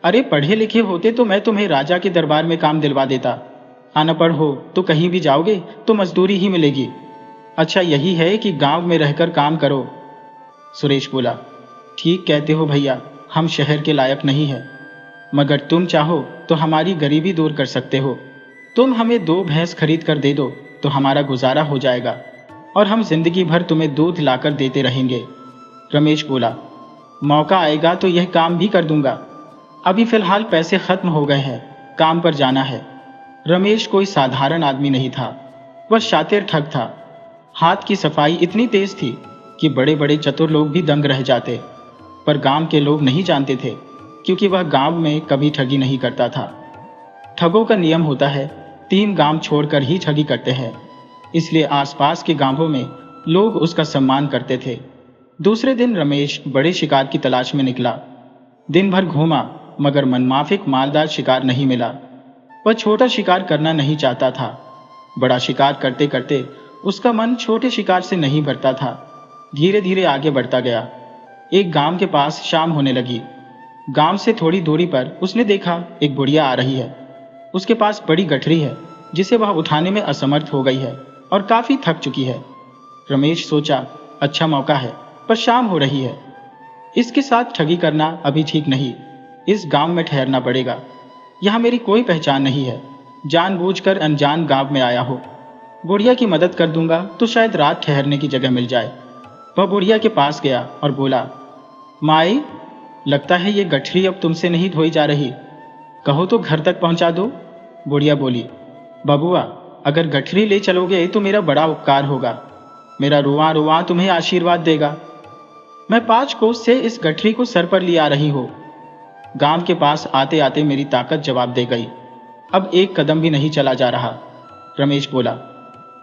अरे पढ़े लिखे होते तो मैं तुम्हें राजा के दरबार में काम दिलवा देता, अनपढ़ हो तो कहीं भी जाओगे तो मजदूरी ही मिलेगी। अच्छा यही है कि गांव में रहकर काम करो। सुरेश बोला, ठीक कहते हो भैया, हम शहर के लायक नहीं हैं, मगर तुम चाहो तो हमारी गरीबी दूर कर सकते हो। तुम हमें 2 भैंस खरीद कर दे दो तो हमारा गुजारा हो जाएगा और हम जिंदगी भर तुम्हें दूध लाकर देते रहेंगे। रमेश बोला, मौका आएगा तो यह काम भी कर दूंगा, अभी फिलहाल पैसे खत्म हो गए हैं, काम पर जाना है। रमेश कोई साधारण आदमी नहीं था, वह शातिर ठग था। हाथ की सफाई इतनी तेज थी कि बड़े बड़े चतुर लोग भी दंग रह जाते, पर गांव के लोग नहीं जानते थे, क्योंकि वह गांव में कभी ठगी नहीं करता था। ठगों का नियम होता है, 3 गांव छोड़कर ही ठगी करते हैं, इसलिए आसपास के गांवों में लोग उसका सम्मान करते थे। दूसरे दिन रमेश बड़े शिकार की तलाश में निकला। दिन भर घूमा, मगर मनमाफिक मालदार शिकार नहीं मिला। वह छोटा शिकार करना नहीं चाहता था। बड़ा शिकार करते करते उसका मन छोटे शिकार से नहीं भरता था। धीरे धीरे आगे बढ़ता गया। एक गांव के पास शाम होने लगी। गांव से थोड़ी दूरी पर उसने देखा एक बुढ़िया आ रही है। उसके पास बड़ी गठरी है, जिसे वह उठाने में असमर्थ हो गई है और काफी थक चुकी है। रमेश सोचा, अच्छा मौका है, पर शाम हो रही है, इसके साथ ठगी करना अभी ठीक नहीं, इस गांव में ठहरना पड़ेगा। यहाँ मेरी कोई पहचान नहीं है, जानबूझकर अनजान गांव में आया हो। बुढ़िया की मदद कर दूंगा तो शायद रात ठहरने की जगह मिल जाए। वह बुढ़िया के पास गया और बोला, माई, लगता है ये गठरी अब तुमसे नहीं धोई जा रही, कहो तो घर तक पहुंचा दो। बुढ़िया बोली, बबुआ, अगर गठरी ले चलोगे तो मेरा बड़ा उपकार होगा, मेरा रुआ रुआ तुम्हें आशीर्वाद देगा। मैं 5 कोस से इस गठरी को सर पर लिया रही हो। गांव के पास आते आते मेरी ताकत जवाब दे गई, अब 1 कदम भी नहीं चला जा रहा। रमेश बोला,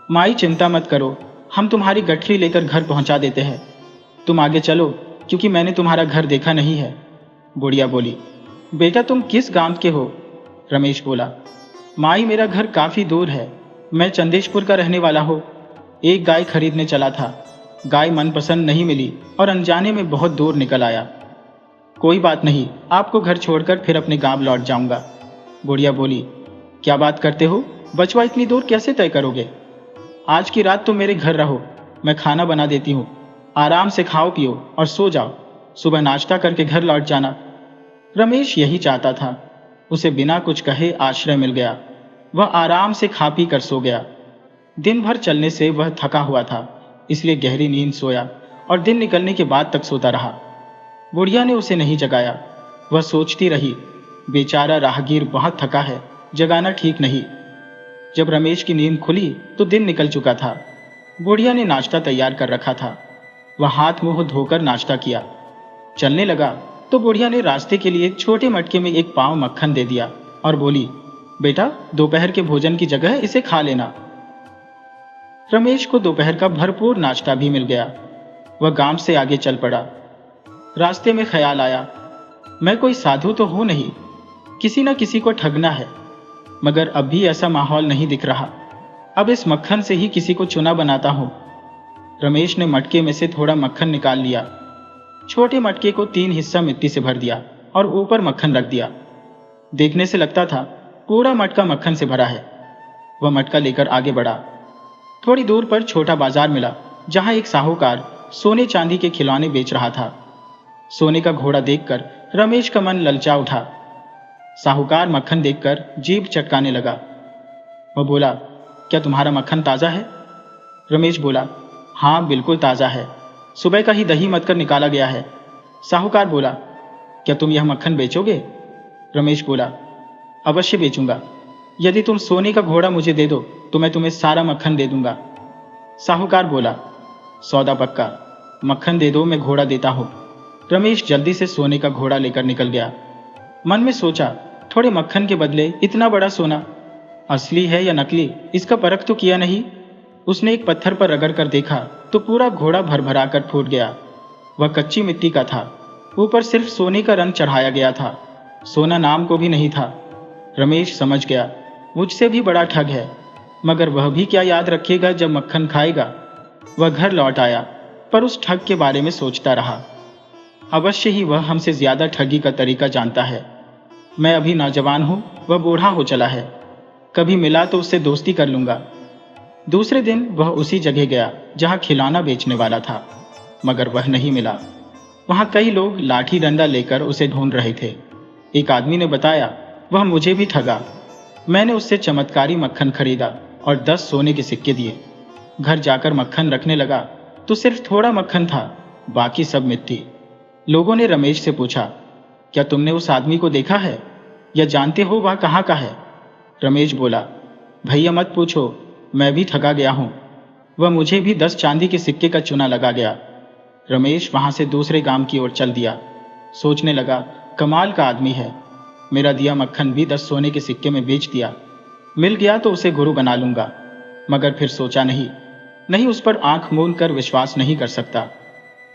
माई चिंता मत करो, हम तुम्हारी गठरी लेकर घर पहुंचा देते हैं, तुम आगे चलो, क्योंकि मैंने तुम्हारा घर देखा नहीं है। बुढ़िया बोली, बेटा तुम किस गांव के हो? रमेश बोला, माई मेरा घर काफी दूर है, मैं चंदेशपुर का रहने वाला हूँ। एक गाय खरीदने चला था, गाय मनपसंद नहीं मिली और अनजाने में बहुत दूर निकल आया। कोई बात नहीं, आपको घर छोड़कर फिर अपने गांव लौट जाऊंगा। बुढ़िया बोली, क्या बात करते हो, बचवा इतनी दूर कैसे तय करोगे? आज की रात तुम मेरे घर रहो, मैं खाना बना देती हूँ, आराम से खाओ पियो और सो जाओ, सुबह नाश्ता करके घर लौट जाना। रमेश यही चाहता था, उसे बिना कुछ कहे आश्रय मिल गया। वह आराम से खा पी कर सो गया। दिन भर चलने से वह थका हुआ था, इसलिए गहरी नींद सोया और दिन निकलने के बाद तक सोता रहा। बुढ़िया ने उसे नहीं जगाया। वह सोचती रही, बेचारा राहगीर बहुत थका है, जगाना ठीक नहीं। जब रमेश की नींद खुली तो दिन निकल चुका था। बुढ़िया ने नाश्ता तैयार कर रखा था। वह हाथ मुंह धोकर नाश्ता किया, चलने लगा तो बुढ़िया ने रास्ते के लिए छोटे मटके में 1 पाव मक्खन दे दिया और बोली, बेटा दोपहर के भोजन की जगह इसे खा लेना। रमेश को दोपहर का भरपूर नाश्ता भी मिल गया। वह गांव से आगे चल पड़ा। रास्ते में ख्याल आया, मैं कोई साधु तो हूं नहीं, किसी न किसी को ठगना है, मगर अब भी ऐसा माहौल नहीं दिख रहा। अब इस मक्खन से ही किसी को चुना बनाता हूं। रमेश ने मटके में से थोड़ा मक्खन निकाल लिया। छोटे मटके को 3 हिस्सा मिट्टी से भर दिया और ऊपर मक्खन रख दिया। देखने से लगता था पूरा मटका मक्खन से भरा है। वह मटका लेकर आगे बढ़ा। थोड़ी दूर पर छोटा बाजार मिला, जहां एक साहूकार सोने चांदी के खिलौने बेच रहा था। सोने का घोड़ा देखकर रमेश का मन ललचा उठा। साहूकार मक्खन देखकर जीभ चटकाने लगा। वह बोला, क्या तुम्हारा मक्खन ताज़ा है? रमेश बोला, हाँ बिल्कुल ताज़ा है, सुबह का ही दही मथ कर निकाला गया है। साहूकार बोला, क्या तुम यह मक्खन बेचोगे? रमेश बोला, अवश्य बेचूंगा। यदि तुम सोने का घोड़ा मुझे दे दो तो मैं तुम्हें सारा मक्खन दे दूंगा। साहूकार बोला, सौदा पक्का, मक्खन दे दो, मैं घोड़ा देता हूँ। रमेश जल्दी से सोने का घोड़ा लेकर निकल गया। मन में सोचा, थोड़े मक्खन के बदले इतना बड़ा सोना, असली है या नकली, इसका परख तो किया नहीं। उसने एक पत्थर पर रगड़ कर देखा तो पूरा घोड़ा भरभरा कर फूट गया। वह कच्ची मिट्टी का था, ऊपर सिर्फ सोने का रंग चढ़ाया गया था, सोना नाम को भी नहीं था। रमेश समझ गया, मुझसे भी बड़ा ठग है, मगर वह भी क्या याद रखेगा जब मक्खन खाएगा। वह घर लौट आया, पर उस ठग के बारे में सोचता रहा। अवश्य ही वह हमसे ज्यादा ठगी का तरीका जानता है। मैं अभी नौजवान हूँ, वह बूढ़ा हो चला है, कभी मिला तो उससे दोस्ती कर लूंगा। दूसरे दिन वह उसी जगह गया जहाँ खिलौना बेचने वाला था, मगर वह नहीं मिला। वहाँ कई लोग लाठी डंडा लेकर उसे ढूंढ रहे थे। एक आदमी ने बताया, वह मुझे भी ठगा। मैंने उससे चमत्कारी मक्खन खरीदा और 10 सोने के सिक्के दिए। घर जाकर मक्खन रखने लगा तो सिर्फ थोड़ा मक्खन था, बाकी सब मिट्टी। लोगों ने रमेश से पूछा, क्या तुमने उस आदमी को देखा है या जानते हो वह कहाँ का है? रमेश बोला, भैया मत पूछो, मैं भी ठगा गया हूँ। वह मुझे भी 10 चांदी के सिक्के का चूना लगा गया। रमेश वहां से दूसरे गांव की ओर चल दिया। सोचने लगा, कमाल का आदमी है, मेरा दिया मक्खन भी 10 सोने के सिक्के में बेच दिया। मिल गया तो उसे गुरु बना लूंगा। मगर फिर सोचा, नहीं उस पर आंख मूंद कर विश्वास नहीं कर सकता।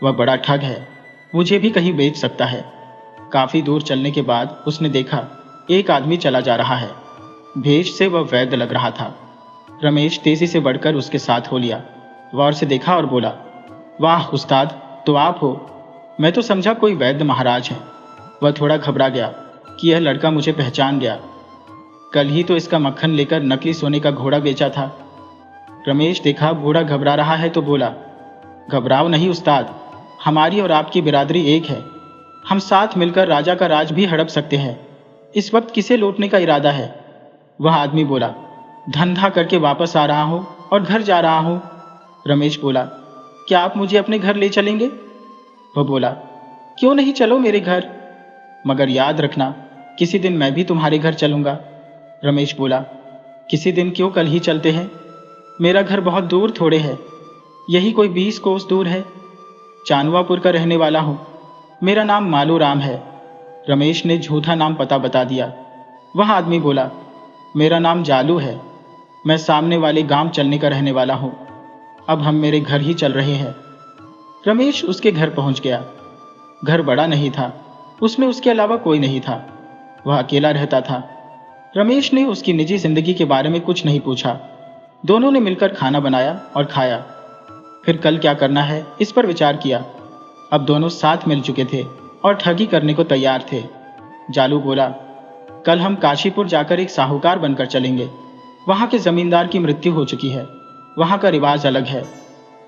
वह बड़ा ठग है, मुझे भी कहीं बेच सकता है। काफी दूर चलने के बाद उसने देखा एक आदमी चला जा रहा है। भेष से वह वैद्य लग रहा था। रमेश तेजी से बढ़कर उसके साथ हो लिया, गौर से देखा और बोला, वाह उस्ताद, तो आप हो। मैं तो समझा कोई वैद्य महाराज है। वह थोड़ा घबरा गया कि यह लड़का मुझे पहचान गया, कल ही तो इसका मक्खन लेकर नकली सोने का घोड़ा बेचा था। रमेश देखा बूढ़ा घबरा रहा है तो बोला, घबराओ नहीं उस्ताद, हमारी और आपकी बिरादरी एक है, हम साथ मिलकर राजा का राज भी हड़प सकते हैं। इस वक्त किसे लूटने का इरादा है? वह आदमी बोला, धंधा करके वापस आ रहा हूँ और घर जा रहा हूँ। रमेश बोला, क्या आप मुझे अपने घर ले चलेंगे? वह बोला, क्यों नहीं, चलो मेरे घर, मगर याद रखना किसी दिन मैं भी तुम्हारे घर चलूंगा। रमेश बोला, किसी दिन क्यों, कल ही चलते हैं। मेरा घर बहुत दूर थोड़े है, यही कोई 20 कोस दूर है। चांदवापुर का रहने वाला हूँ, मेरा नाम मालू राम है। रमेश ने झूठा नाम पता बता दिया। वह आदमी बोला, मेरा नाम जालू है, मैं सामने वाले गांव चलने का रहने वाला हूँ, अब हम मेरे घर ही चल रहे हैं। रमेश उसके घर पहुंच गया। घर बड़ा नहीं था, उसमें उसके अलावा कोई नहीं था, वह अकेला रहता था। रमेश ने उसकी निजी जिंदगी के बारे में कुछ नहीं पूछा। दोनों ने मिलकर खाना बनाया और खाया। फिर कल क्या करना है इस पर विचार किया। अब दोनों साथ मिल चुके थे और ठगी करने को तैयार थे। जालू बोला, कल हम काशीपुर जाकर एक साहूकार बनकर चलेंगे। वहाँ के जमींदार की मृत्यु हो चुकी है, वहाँ का रिवाज अलग है।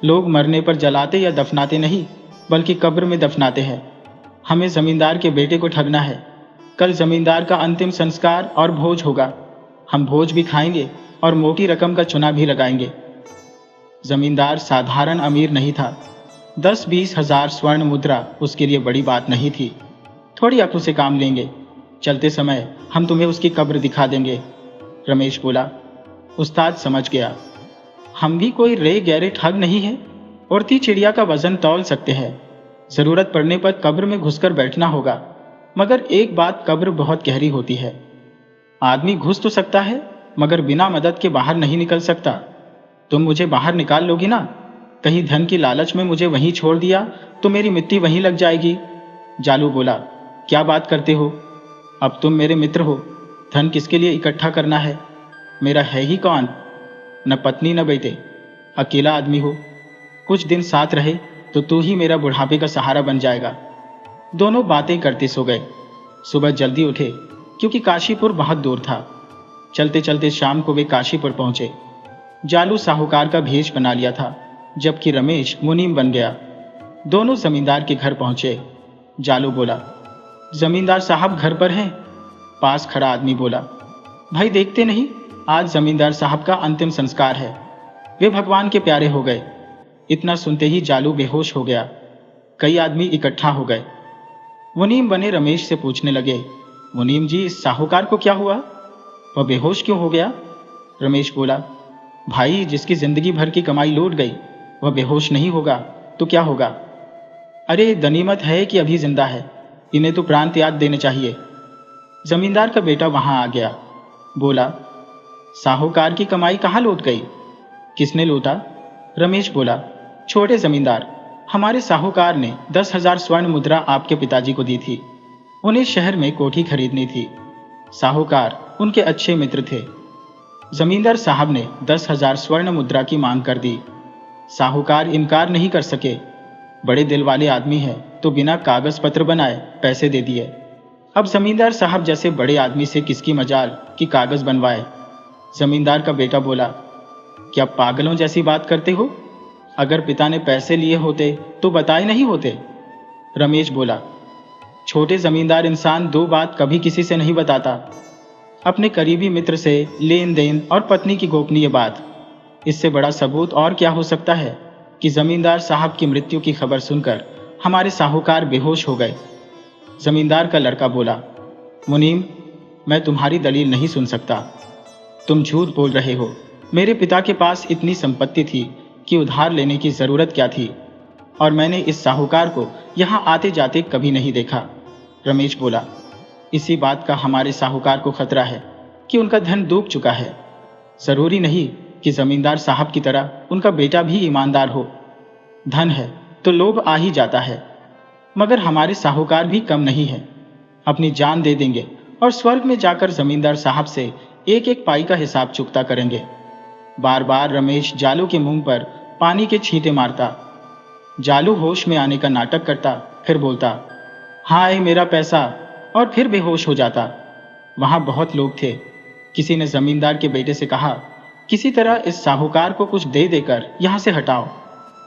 लोग मरने पर जलाते या दफनाते नहीं, बल्कि कब्र में दफनाते हैं। हमें जमींदार के बेटे को ठगना है। कल जमींदार का अंतिम संस्कार और भोज होगा। हम भोज भी खाएंगे और मोटी रकम का चुना भी लगाएंगे। जमींदार साधारण अमीर नहीं था, 10-20 हजार स्वर्ण मुद्रा उसके लिए बड़ी बात नहीं थी। थोड़ी अक्ल से काम लेंगे, चलते समय हम तुम्हें उसकी कब्र दिखा देंगे। रमेश बोला, उस्ताद समझ गया, हम भी कोई रे गहरे ठग नहीं है, उड़ती चिड़िया का वजन तौल सकते हैं। जरूरत पड़ने पर कब्र में घुसकर बैठना होगा, मगर एक बात, कब्र बहुत गहरी होती है। आदमी घुस तो सकता है मगर बिना मदद के बाहर नहीं निकल सकता। तुम मुझे बाहर निकाल लोगी ना? कहीं धन की लालच में मुझे वहीं छोड़ दिया तो मेरी मिट्टी वहीं लग जाएगी। जालू बोला, क्या बात करते हो, अब तुम मेरे मित्र हो, धन किसके लिए इकट्ठा करना है? मेरा है ही कौन, न पत्नी न बेटे, अकेला आदमी हो। कुछ दिन साथ रहे तो तू ही मेरा बुढ़ापे का सहारा बन जाएगा। दोनों बातें करते सो गए। सुबह जल्दी उठे, क्योंकि काशीपुर बहुत दूर था। चलते चलते शाम को वे काशीपुर पहुंचे। जालू साहूकार का भेष बना लिया था, जबकि रमेश मुनीम बन गया। दोनों जमींदार के घर पहुंचे। जालू बोला, जमींदार साहब घर पर हैं? पास खड़ा आदमी बोला, भाई देखते नहीं, आज जमींदार साहब का अंतिम संस्कार है। वे भगवान के प्यारे हो गए। इतना सुनते ही जालू बेहोश हो गया। कई आदमी इकट्ठा हो गए। मुनीम बने रमेश से पूछने लगे, मुनीम जी, इस साहूकार को क्या हुआ? वह बेहोश क्यों हो गया? रमेश बोला, भाई जिसकी जिंदगी भर की कमाई लूट गई, वह बेहोश नहीं होगा तो क्या होगा? अरे गनीमत है कि अभी जिंदा है, इन्हें तो प्राण त्याग देने चाहिए। जमींदार का बेटा वहां आ गया। बोला, साहूकार की कमाई कहाँ लूट गई? किसने लूटा? रमेश बोला, छोटे जमींदार, हमारे साहूकार ने 10,000 स्वर्ण मुद्रा आपके पिताजी को दी थी। उन्हें शहर में कोठी खरीदनी थी। साहूकार उनके अच्छे मित्र थे। जमींदार साहब ने 10,000 स्वर्ण मुद्रा की मांग कर दी। साहूकार इनकार नहीं कर सके। बड़े दिल वाले आदमी हैं तो बिना कागज पत्र बनाए पैसे दे दिए। अब जमींदार साहब जैसे बड़े आदमी से किसकी मजाल कि कागज बनवाए। जमींदार का बेटा बोला, क्या पागलों जैसी बात करते हो? अगर पिता ने पैसे लिए होते तो बताए नहीं होते। रमेश बोला, छोटे जमींदार इंसान दो बात कभी किसी से नहीं बताता, अपने करीबी मित्र से लेन देन और पत्नी की गोपनीय बात। इससे बड़ा सबूत और क्या हो सकता है कि जमींदार साहब की मृत्यु की खबर सुनकर हमारे साहूकार बेहोश हो गए। जमींदार का लड़का बोला, मुनीम, मैं तुम्हारी दलील नहीं सुन सकता। तुम झूठ बोल रहे हो। मेरे पिता के पास इतनी संपत्ति थी कि उधार लेने की जरूरत क्या थी, और मैंने इस साहूकार को यहाँ आते जाते कभी नहीं देखा। रमेश बोला, इसी बात का हमारे साहूकार को खतरा है कि उनका धन डूब चुका है। जरूरी नहीं कि जमींदार साहब की तरह उनका बेटा भी ईमानदार हो। धन है तो लोभ आ ही जाता है, मगर हमारे साहूकार भी कम नहीं है। अपनी जान दे देंगे और स्वर्ग में जाकर जमींदार साहब से एक एक पाई का हिसाब चुकता करेंगे। बार बार रमेश जालू के मुंह पर पानी के छींटे मारता। जालू होश में आने का नाटक करता, फिर बोलता, हाय मेरा पैसा, और फिर बेहोश हो जाता। वहां बहुत लोग थे। किसी ने जमींदार के बेटे से कहा, किसी तरह इस साहूकार को कुछ दे देकर यहां से हटाओ,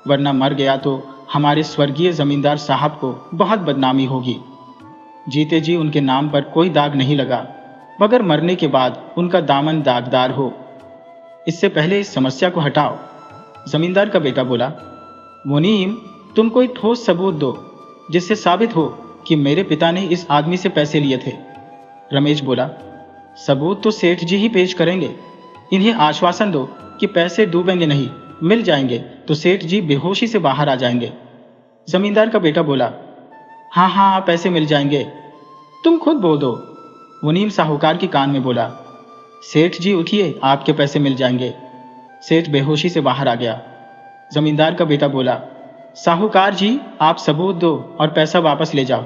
वरना मर गया तो हमारे स्वर्गीय जमींदार साहब को बहुत बदनामी होगी। जीते जी उनके नाम पर कोई दाग नहीं लगा, मगर मरने के बाद उनका दामन दागदार हो। इससे पहले इस समस्या को हटाओ। जमींदार का बेटा बोला, मुनीम, तुम कोई ठोस सबूत दो जिससे साबित हो कि मेरे पिता ने इस आदमी से पैसे लिए थे। रमेश बोला, सबूत तो सेठ जी ही पेश करेंगे। इन्हें आश्वासन दो कि पैसे डूबेंगे नहीं, मिल जाएंगे तो सेठ जी बेहोशी से बाहर आ जाएंगे। जमींदार का बेटा बोला, हाँ हाँ, पैसे मिल जाएंगे, तुम खुद बोल दो। मुनीम साहूकार के कान में बोला, सेठ जी उठिए, आपके पैसे मिल जाएंगे। सेठ बेहोशी से बाहर आ गया। जमींदार का बेटा बोला, साहूकार जी, आप सबूत दो और पैसा वापस ले जाओ।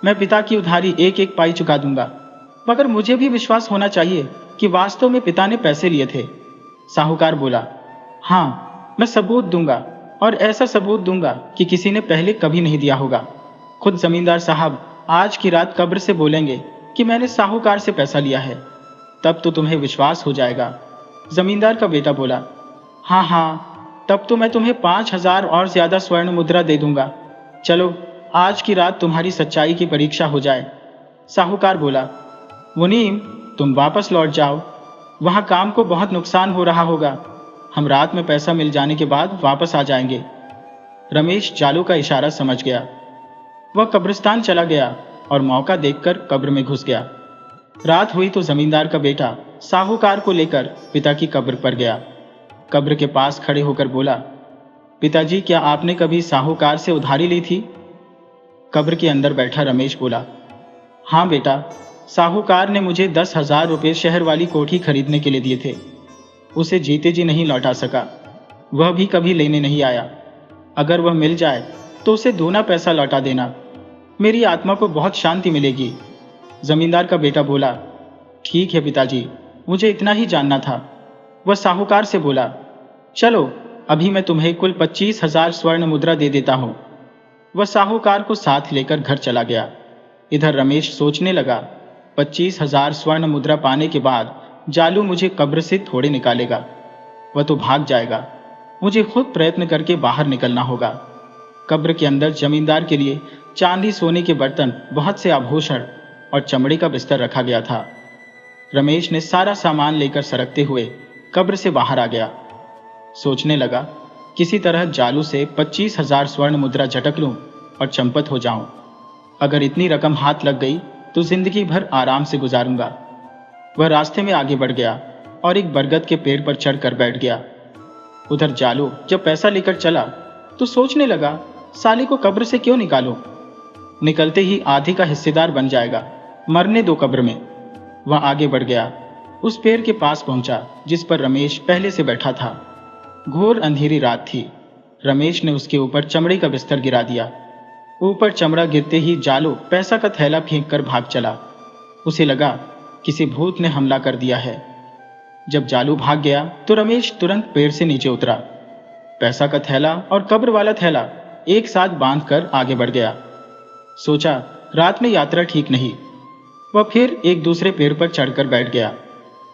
मैं पिता की उधारी एक एक पाई चुका दूंगा, मगर मुझे भी विश्वास होना चाहिए कि वास्तव में पिता ने पैसे लिए थे। साहूकार बोला, हाँ, मैं सबूत दूंगा, और ऐसा सबूत दूंगा कि किसी ने पहले कभी नहीं दिया होगा। खुद जमींदार साहब आज की रात कब्र से बोलेंगे कि मैंने साहूकार से पैसा लिया है, तब तो तुम्हें विश्वास हो जाएगा। जमींदार का बेटा बोला, हाँ हाँ, तब तो मैं तुम्हें 5,000 और ज्यादा स्वर्ण मुद्रा दे दूंगा। चलो, आज की रात तुम्हारी सच्चाई की परीक्षा हो जाए। साहूकार बोला, मुनीम, तुम वापस लौट जाओ, वहां काम को बहुत नुकसान हो रहा होगा। हम रात में पैसा मिल जाने के बाद वापस आ जाएंगे। रमेश जालू का इशारा समझ गया। वह कब्रिस्तान चला गया और मौका देखकर कब्र में घुस गया। रात हुई तो जमींदार का बेटा साहूकार को लेकर पिता की कब्र पर गया। कब्र के पास खड़े होकर बोला, पिताजी, क्या आपने कभी साहूकार से उधारी ली थी? कब्र के अंदर बैठा रमेश बोला, हाँ बेटा, साहूकार ने मुझे 10,000 रुपये शहर वाली कोठी खरीदने के लिए दिए थे। उसे जीते जी नहीं लौटा सका, वह भी कभी लेने नहीं आया। अगर वह मिल जाए तो उसे दूना पैसा लौटा देना, मेरी आत्मा को बहुत शांति मिलेगी। जमींदार का बेटा बोला, ठीक है पिताजी, मुझे इतना ही जानना था। वह साहूकार से बोला, चलो, अभी मैं तुम्हें कुल 25,000 स्वर्ण मुद्रा दे देता हूँ। वह साहूकार को साथ लेकर घर चला गया। इधर रमेश सोचने लगा, 25,000 स्वर्ण मुद्रा पाने के बाद जालू मुझे कब्र से थोड़े निकालेगा। वह तो भाग जाएगा, मुझे खुद प्रयत्न करके बाहर निकलना होगा। कब्र के अंदर जमींदार के लिए चांदी सोने के बर्तन, बहुत से आभूषण और चमड़े का बिस्तर रखा गया था। रमेश ने सारा सामान लेकर सरकते हुए कब्र से बाहर आ गया। सोचने लगा, किसी तरह जालू से 25,000 स्वर्ण मुद्रा झटक लूं और चंपत हो जाऊं। अगर इतनी रकम हाथ लग गई तो जिंदगी भर आराम से गुजारूंगा। वह रास्ते में आगे बढ़ गया और एक बरगद के पेड़ पर चढ़कर बैठ गया। उधर जालू जब पैसा लेकर चला तो सोचने लगा, साले को कब्र से क्यों निकालूं? निकलते ही आधी का हिस्सेदार बन जाएगा, मरने दो कब्र में। वह आगे बढ़ गया, उस पेड़ के पास पहुंचा जिस पर रमेश पहले से बैठा था। घोर अंधेरी रात थी। रमेश ने उसके ऊपर चमड़े का बिस्तर गिरा दिया। ऊपर चमड़ा गिरते ही जालू पैसा का थैला फेंक कर भाग चला। उसे लगा किसी भूत ने हमला कर दिया है। जब जालू भाग गया तो रमेश तुरंत पेड़ से नीचे उतरा। पैसा का थैला और कब्र वाला थैला एक साथ बांधकर आगे बढ़ गया। सोचा, रात में यात्रा ठीक नहीं। वह फिर एक दूसरे पेड़ पर चढ़कर बैठ गया।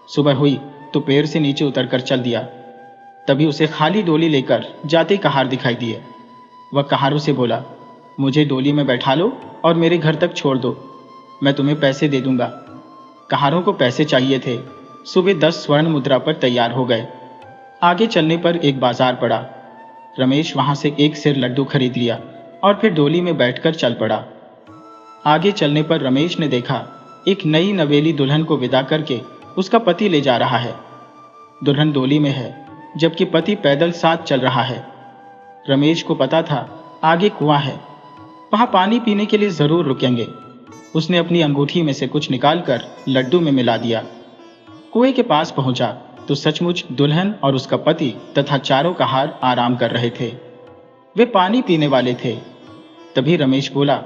सुबह हुई तो पेड़ से नीचे उतरकर चल दिया। तभी उसे खाली डोली लेकर जाते कहार दिखाई दिए। वह कहारों से बोला, मुझे डोली में बैठा लो और मेरे घर तक छोड़ दो, मैं तुम्हें पैसे दे दूंगा। कहारों को पैसे चाहिए थे। सुबह 10 स्वर्ण मुद्रा पर तैयार हो गए। आगे चलने पर एक बाजार पड़ा। रमेश वहां से एक सिर लड्डू खरीद लिया और फिर डोली में बैठकर चल पड़ा। आगे चलने पर रमेश ने देखा, एक नई नवेली दुल्हन को विदा करके उसका पति ले जा रहा है। दुल्हन डोली में है जबकि पति पैदल साथ चल रहा है। रमेश को पता था आगे कुआं है, वहां पानी पीने के लिए जरूर रुकेंगे। उसने अपनी अंगूठी में से कुछ निकालकर लड्डू में मिला दिया। कुएं के पास पहुंचा तो सचमुच दुल्हन और उसका पति तथा चारों कहार आराम कर रहे थे। वे पानी पीने वाले थे। तभी रमेश बोला,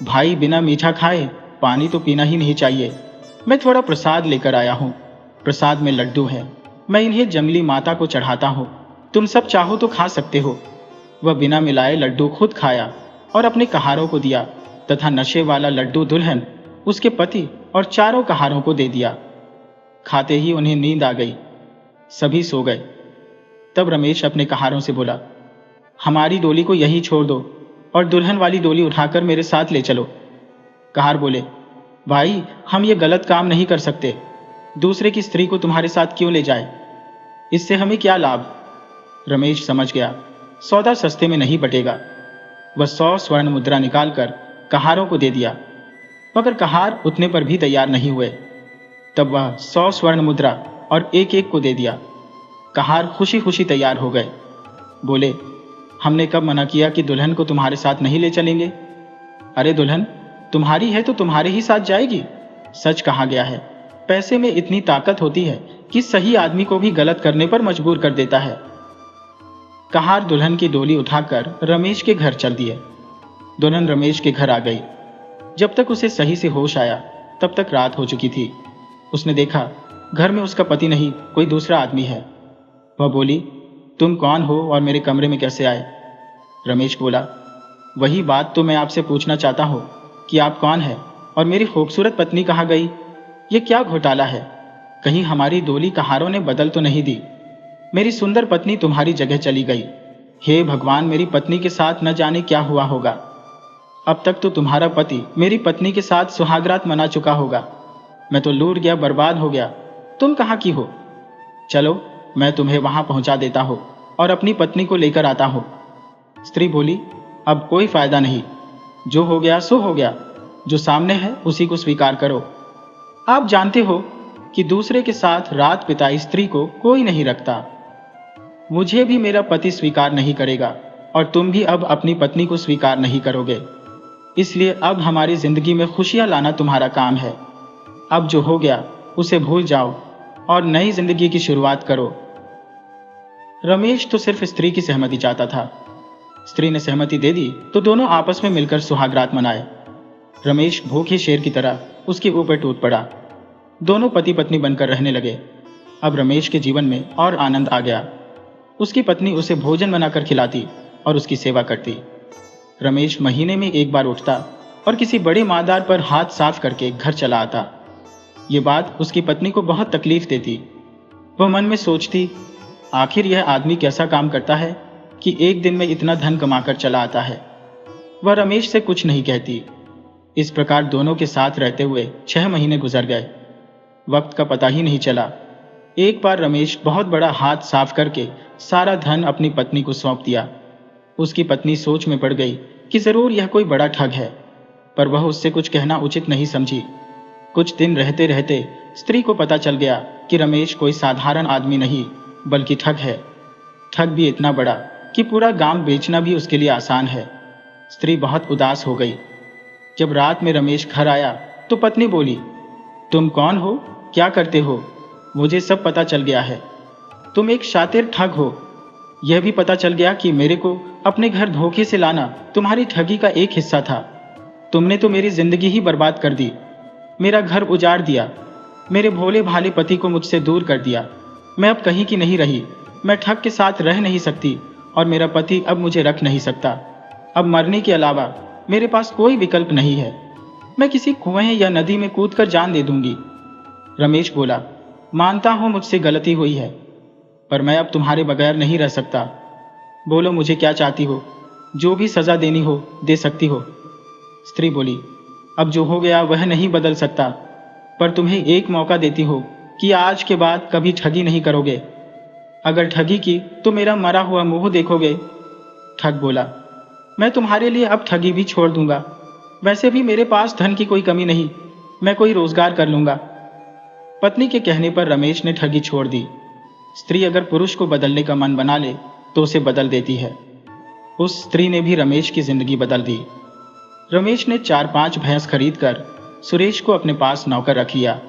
भाई बिना मीठा खाए पानी तो पीना ही नहीं चाहिए। मैं थोड़ा प्रसाद लेकर आया हूँ। प्रसाद में लड्डू है, मैं इन्हें जंगली माता को चढ़ाता हूँ। तुम सब चाहो तो खा सकते हो। वह बिना मिलाए लड्डू खुद खाया और अपने कहारों को दिया तथा नशे वाला लड्डू दुल्हन, उसके पति और चारों कहारों को दे दिया। खाते ही उन्हें नींद आ गई। सभी सो गए। तब रमेश अपने कहारों से बोला, हमारी डोली को यहीं छोड़ दो और दुल्हन वाली डोली उठाकर मेरे साथ ले चलो। कहार बोले, भाई हम ये गलत काम नहीं कर सकते। दूसरे की स्त्री को तुम्हारे साथ क्यों ले जाए? इससे हमें क्या लाभ? रमेश समझ गया, सौदा सस्ते में नहीं बटेगा। वह 100 स्वर्ण मुद्रा निकालकर कहारों को दे दिया, मगर कहार उतने पर भी तैयार नहीं हुए। तब वह 100 स्वर्ण मुद्रा और एक एक को दे दिया। कहार खुशी खुशी तैयार हो गए। बोले, हमने कब मना किया कि दुल्हन को तुम्हारे साथ नहीं ले चलेंगे? अरे दुल्हन तुम्हारी है तो तुम्हारे ही साथ जाएगी। सच कहा गया है, पैसे में इतनी ताकत होती है कि सही आदमी को भी गलत करने पर मजबूर कर देता है। कहार दुल्हन की डोली उठाकर रमेश के घर चल दिए। दुल्हन रमेश के घर आ गई। जब तक उसे सही से होश आया तब तक रात हो चुकी थी। उसने देखा घर में उसका पति नहीं, कोई दूसरा आदमी है। वह बोली, तुम कौन हो और मेरे कमरे में कैसे आए? रमेश बोला, वही बात तो मैं आपसे पूछना चाहता हूँ कि आप कौन है और मेरी खूबसूरत पत्नी कहाँ गई? ये क्या घोटाला है? कहीं हमारी डोली कहारों ने बदल तो नहीं दी? मेरी सुंदर पत्नी तुम्हारी जगह चली गई। हे भगवान, मेरी पत्नी के साथ न जाने क्या हुआ होगा। अब तक तो तुम्हारा पति मेरी पत्नी के साथ सुहागरात मना चुका होगा। मैं तो लूट गया, बर्बाद हो गया। तुम कहाँ की हो? चलो मैं तुम्हें वहां पहुंचा देता हूँ और अपनी पत्नी को लेकर आता हूँ। स्त्री बोली, अब कोई फायदा नहीं, जो हो गया सो हो गया। जो सामने है उसी को स्वीकार करो। आप जानते हो कि दूसरे के साथ रात बिताई स्त्री को कोई नहीं रखता। मुझे भी मेरा पति स्वीकार नहीं करेगा और तुम भी अब अपनी पत्नी को स्वीकार नहीं करोगे। इसलिए अब हमारी जिंदगी में खुशियां लाना तुम्हारा काम है। अब जो हो गया उसे भूल जाओ और नई जिंदगी की शुरुआत करो। रमेश तो सिर्फ स्त्री की सहमति चाहता था। स्त्री ने सहमति दे दी तो दोनों आपस में मिलकर सुहागरात मनाए। रमेश भूखे शेर की तरह उसके ऊपर टूट पड़ा। दोनों पति पत्नी बनकर रहने लगे। अब रमेश के जीवन में और आनंद आ गया। उसकी पत्नी उसे भोजन बनाकर खिलाती और उसकी सेवा करती। रमेश महीने में एक बार उठता और किसी बड़े मादार पर हाथ साफ करके घर चला आता। ये बात उसकी पत्नी को बहुत तकलीफ देती। वह मन में सोचती, आखिर यह आदमी कैसा काम करता है कि एक दिन में इतना धन कमाकर चला आता है। वह रमेश से कुछ नहीं कहती। इस प्रकार दोनों के साथ रहते हुए 6 महीने गुजर गए। वक्त का पता ही नहीं चला। एक बार रमेश बहुत बड़ा हाथ साफ करके सारा धन अपनी पत्नी को सौंप दिया। उसकी पत्नी सोच में पड़ गई कि जरूर यह कोई बड़ा ठग है, पर वह उससे कुछ कहना उचित नहीं समझी। कुछ दिन रहते रहते स्त्री को पता चल गया कि रमेश कोई साधारण आदमी नहीं बल्कि ठग है। ठग भी इतना बड़ा कि पूरा गांव बेचना भी उसके लिए आसान है। स्त्री बहुत उदास हो गई। जब रात में रमेश घर आया तो पत्नी बोली, तुम कौन हो, क्या करते हो? मुझे सब पता चल गया है। तुम एक शातिर ठग हो। यह भी पता चल गया कि मेरे को अपने घर धोखे से लाना तुम्हारी ठगी का एक हिस्सा था। तुमने तो मेरी जिंदगी ही बर्बाद कर दी, मेरा घर उजाड़ दिया, मेरे भोले भाले पति को मुझसे दूर कर दिया। मैं अब कहीं की नहीं रही। मैं ठग के साथ रह नहीं सकती और मेरा पति अब मुझे रख नहीं सकता। अब मरने के अलावा मेरे पास कोई विकल्प नहीं है। मैं किसी कुएं या नदी में कूदकर जान दे दूंगी। रमेश बोला, मानता हूं मुझसे गलती हुई है, पर मैं अब तुम्हारे बगैर नहीं रह सकता। बोलो मुझे क्या चाहती हो, जो भी सजा देनी हो दे सकती हो। स्त्री बोली, अब जो हो गया वह नहीं बदल सकता, पर तुम्हें एक मौका देती हो कि आज के बाद कभी ठगी नहीं करोगे। अगर ठगी की तो मेरा मरा हुआ मुंह देखोगे। ठग बोला, मैं तुम्हारे लिए अब ठगी भी छोड़ दूंगा। वैसे भी मेरे पास धन की कोई कमी नहीं, मैं कोई रोजगार कर लूंगा। पत्नी के कहने पर रमेश ने ठगी छोड़ दी। स्त्री अगर पुरुष को बदलने का मन बना ले तो उसे बदल देती है। उस स्त्री ने भी रमेश की जिंदगी बदल दी। रमेश ने 4-5 भैंस खरीदकर सुरेश को अपने पास नौकर रख लिया।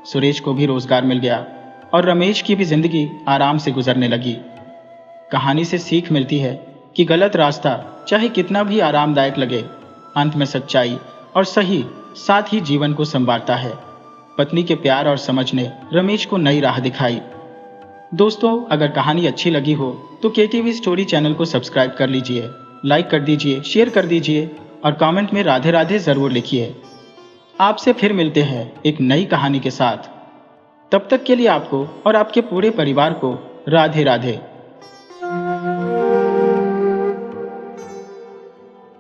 सुरेश को भी रोजगार मिल गया और रमेश की भी जिंदगी आराम से गुजरने लगी। कहानी से सीख मिलती है कि गलत रास्ता चाहे कितना भी आरामदायक लगे, अंत में सच्चाई और सही साथ ही जीवन को संवारता है। पत्नी के प्यार और समझ ने रमेश को नई राह दिखाई। दोस्तों, अगर कहानी अच्छी लगी हो तो केटीवी स्टोरी चैनल को सब्सक्राइब कर लीजिए, लाइक कर दीजिए, शेयर कर दीजिए और कमेंट में राधे राधे जरूर लिखिए। आपसे फिर मिलते हैं एक नई कहानी के साथ। तब तक के लिए आपको और आपके पूरे परिवार को राधे राधे।